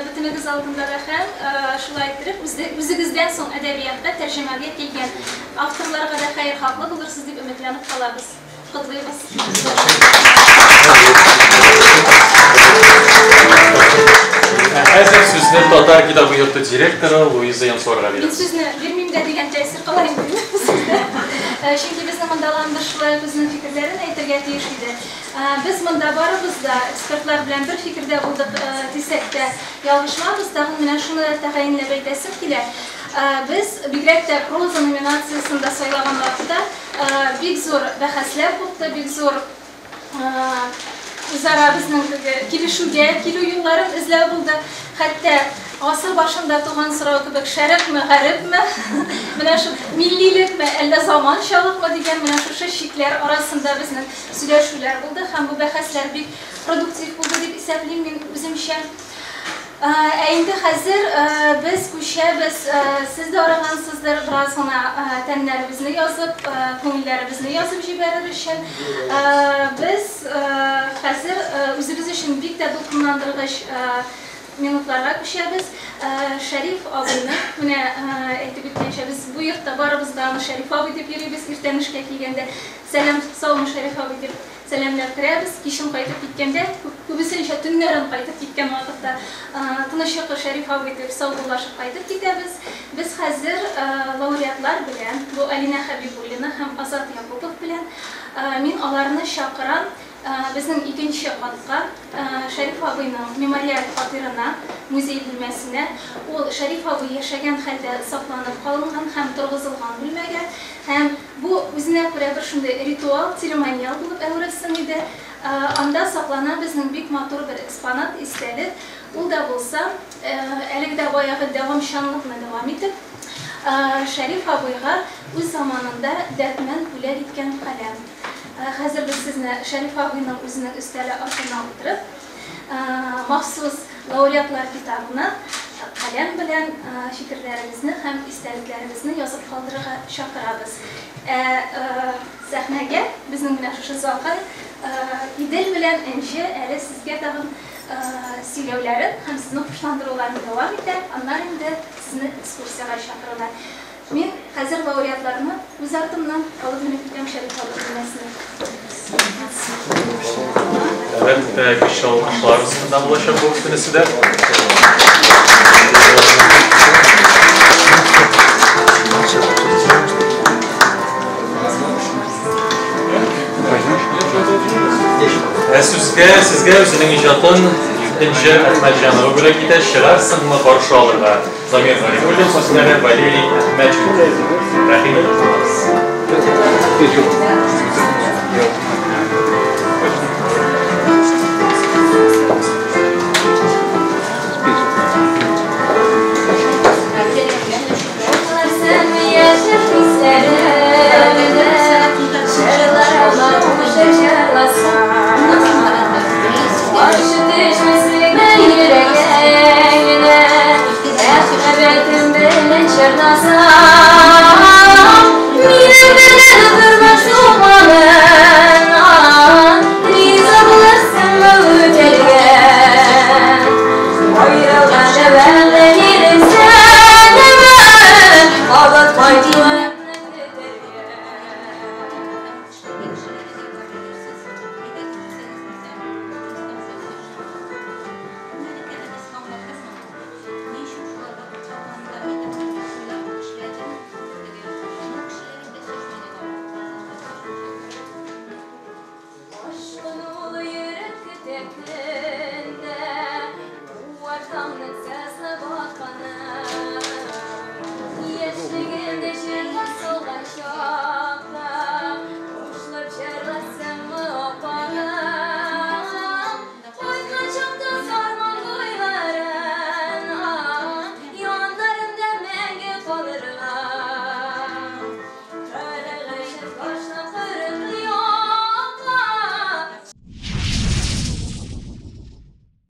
bitimimiz oldinda ham shulay aytib, o'zingizdan so'ng adabiyotda tarjimaga kelgan avtorlarga da xayr haqli bo'lursiz deb umidlanib qolamiz. Qutlaymiz. Hozir sizni Tatar kitobi yurti direktori Luiza Yansorga Men beramiz. sizni bermayman degan ta'sir qilayim sizda. Chunki bizni mundalandırışlar, bizning fikrlarini aytishga tegishli. Biz munda boribizda ekspertlar bilan bir fikrda bo'ldik desakda yolg'ishmamiz. Tag'in mana shuni tayinlab aytasim kelar. Biz Bigrakda proza nominatsiyasida saylagan vaqtda bek zo'r bahslar bo'ldi, bek zo'r o'zaro bizning kelishuvga, keluv yo'llarini izlab bo'ldi. Hatto asr başında tuğan sıra kibek şerif mi, garip mi, mana şu millilik mi, elle zamançalık mı degan mana şu şekiller arasında bizning söylashuvlar bo'ldi. Ham bu bahslar bek produktiv bo'ldi deb hisoblayman men o'zimcha. Endi hozir biz ko'shamiz, siz de aragansizlar biroz gina tanlarimizni yozib, ko'ngillarimizni yozib yuborishsin. Biz hozir o'zimiz uchun bek do'konlantirg'ish minutlarga ko'shamiz. Sharif abini mana aytib o'tgancha biz bu yerda boribizdan Sharif abi deb yuribmiz. Ertanishga kelganda salom, sog'mi Sharif abi deb salamlab kiramiz. Kishim qaytib ketganda, ko'pincha tunlarim qaytib ketgan vaqtda tinchlik Sharif abi deb sog'lashib qaytib ketamiz. Biz hozir laureatlar bilan, bu Alina Habibullina ham Azat Yakupov bilan men ularni chaqiran bizning ikinci qatqa Sharif abining memorial xotirana muzey bilmasine, o Sharif abi yashagan holda saqlanib qolingan ham turg'izilgan bilmagan ham үзенә күрә бер шундый ритуал, церемониал булып әверелсен иде. Анда саклана безнең бик матур бер экспонат, истәлек. Ул да булса, әлеге дә баягы дәвамчанлыкны дәвам итеп, Шәриф абыйга үз заманында дәртмән бүләк иткән каләм. Хәзер без сезне Шәриф абыйның үзенең өстәле артына утырып, махсус лауреатлар китабына каләм белән фикерләребезне һәм истәлекләребезне язып калдырырга чакырабыз. Сәхнәгә безнең менә шушы залга Идел белән Энҗе әле сезгә тагын сөйләүләрен һәм сезне хушландыруларны дәвам итә. Аннан инде сезне экскурсияга чакыралар. Мин хәзер лауреатларны үз артымнан алып менеп китәм Шәриф абыйның. Evet, güçlü alkışlarımızdan ulaşan bu üstünesi de. Sizge özünün icatın İnce Ahmet Canı'na göre gide şirar sınırına karşı alırlar. Zamir Gari Gül'ün sözleri Valili Ahmet Cumhur. Rahim edilmez.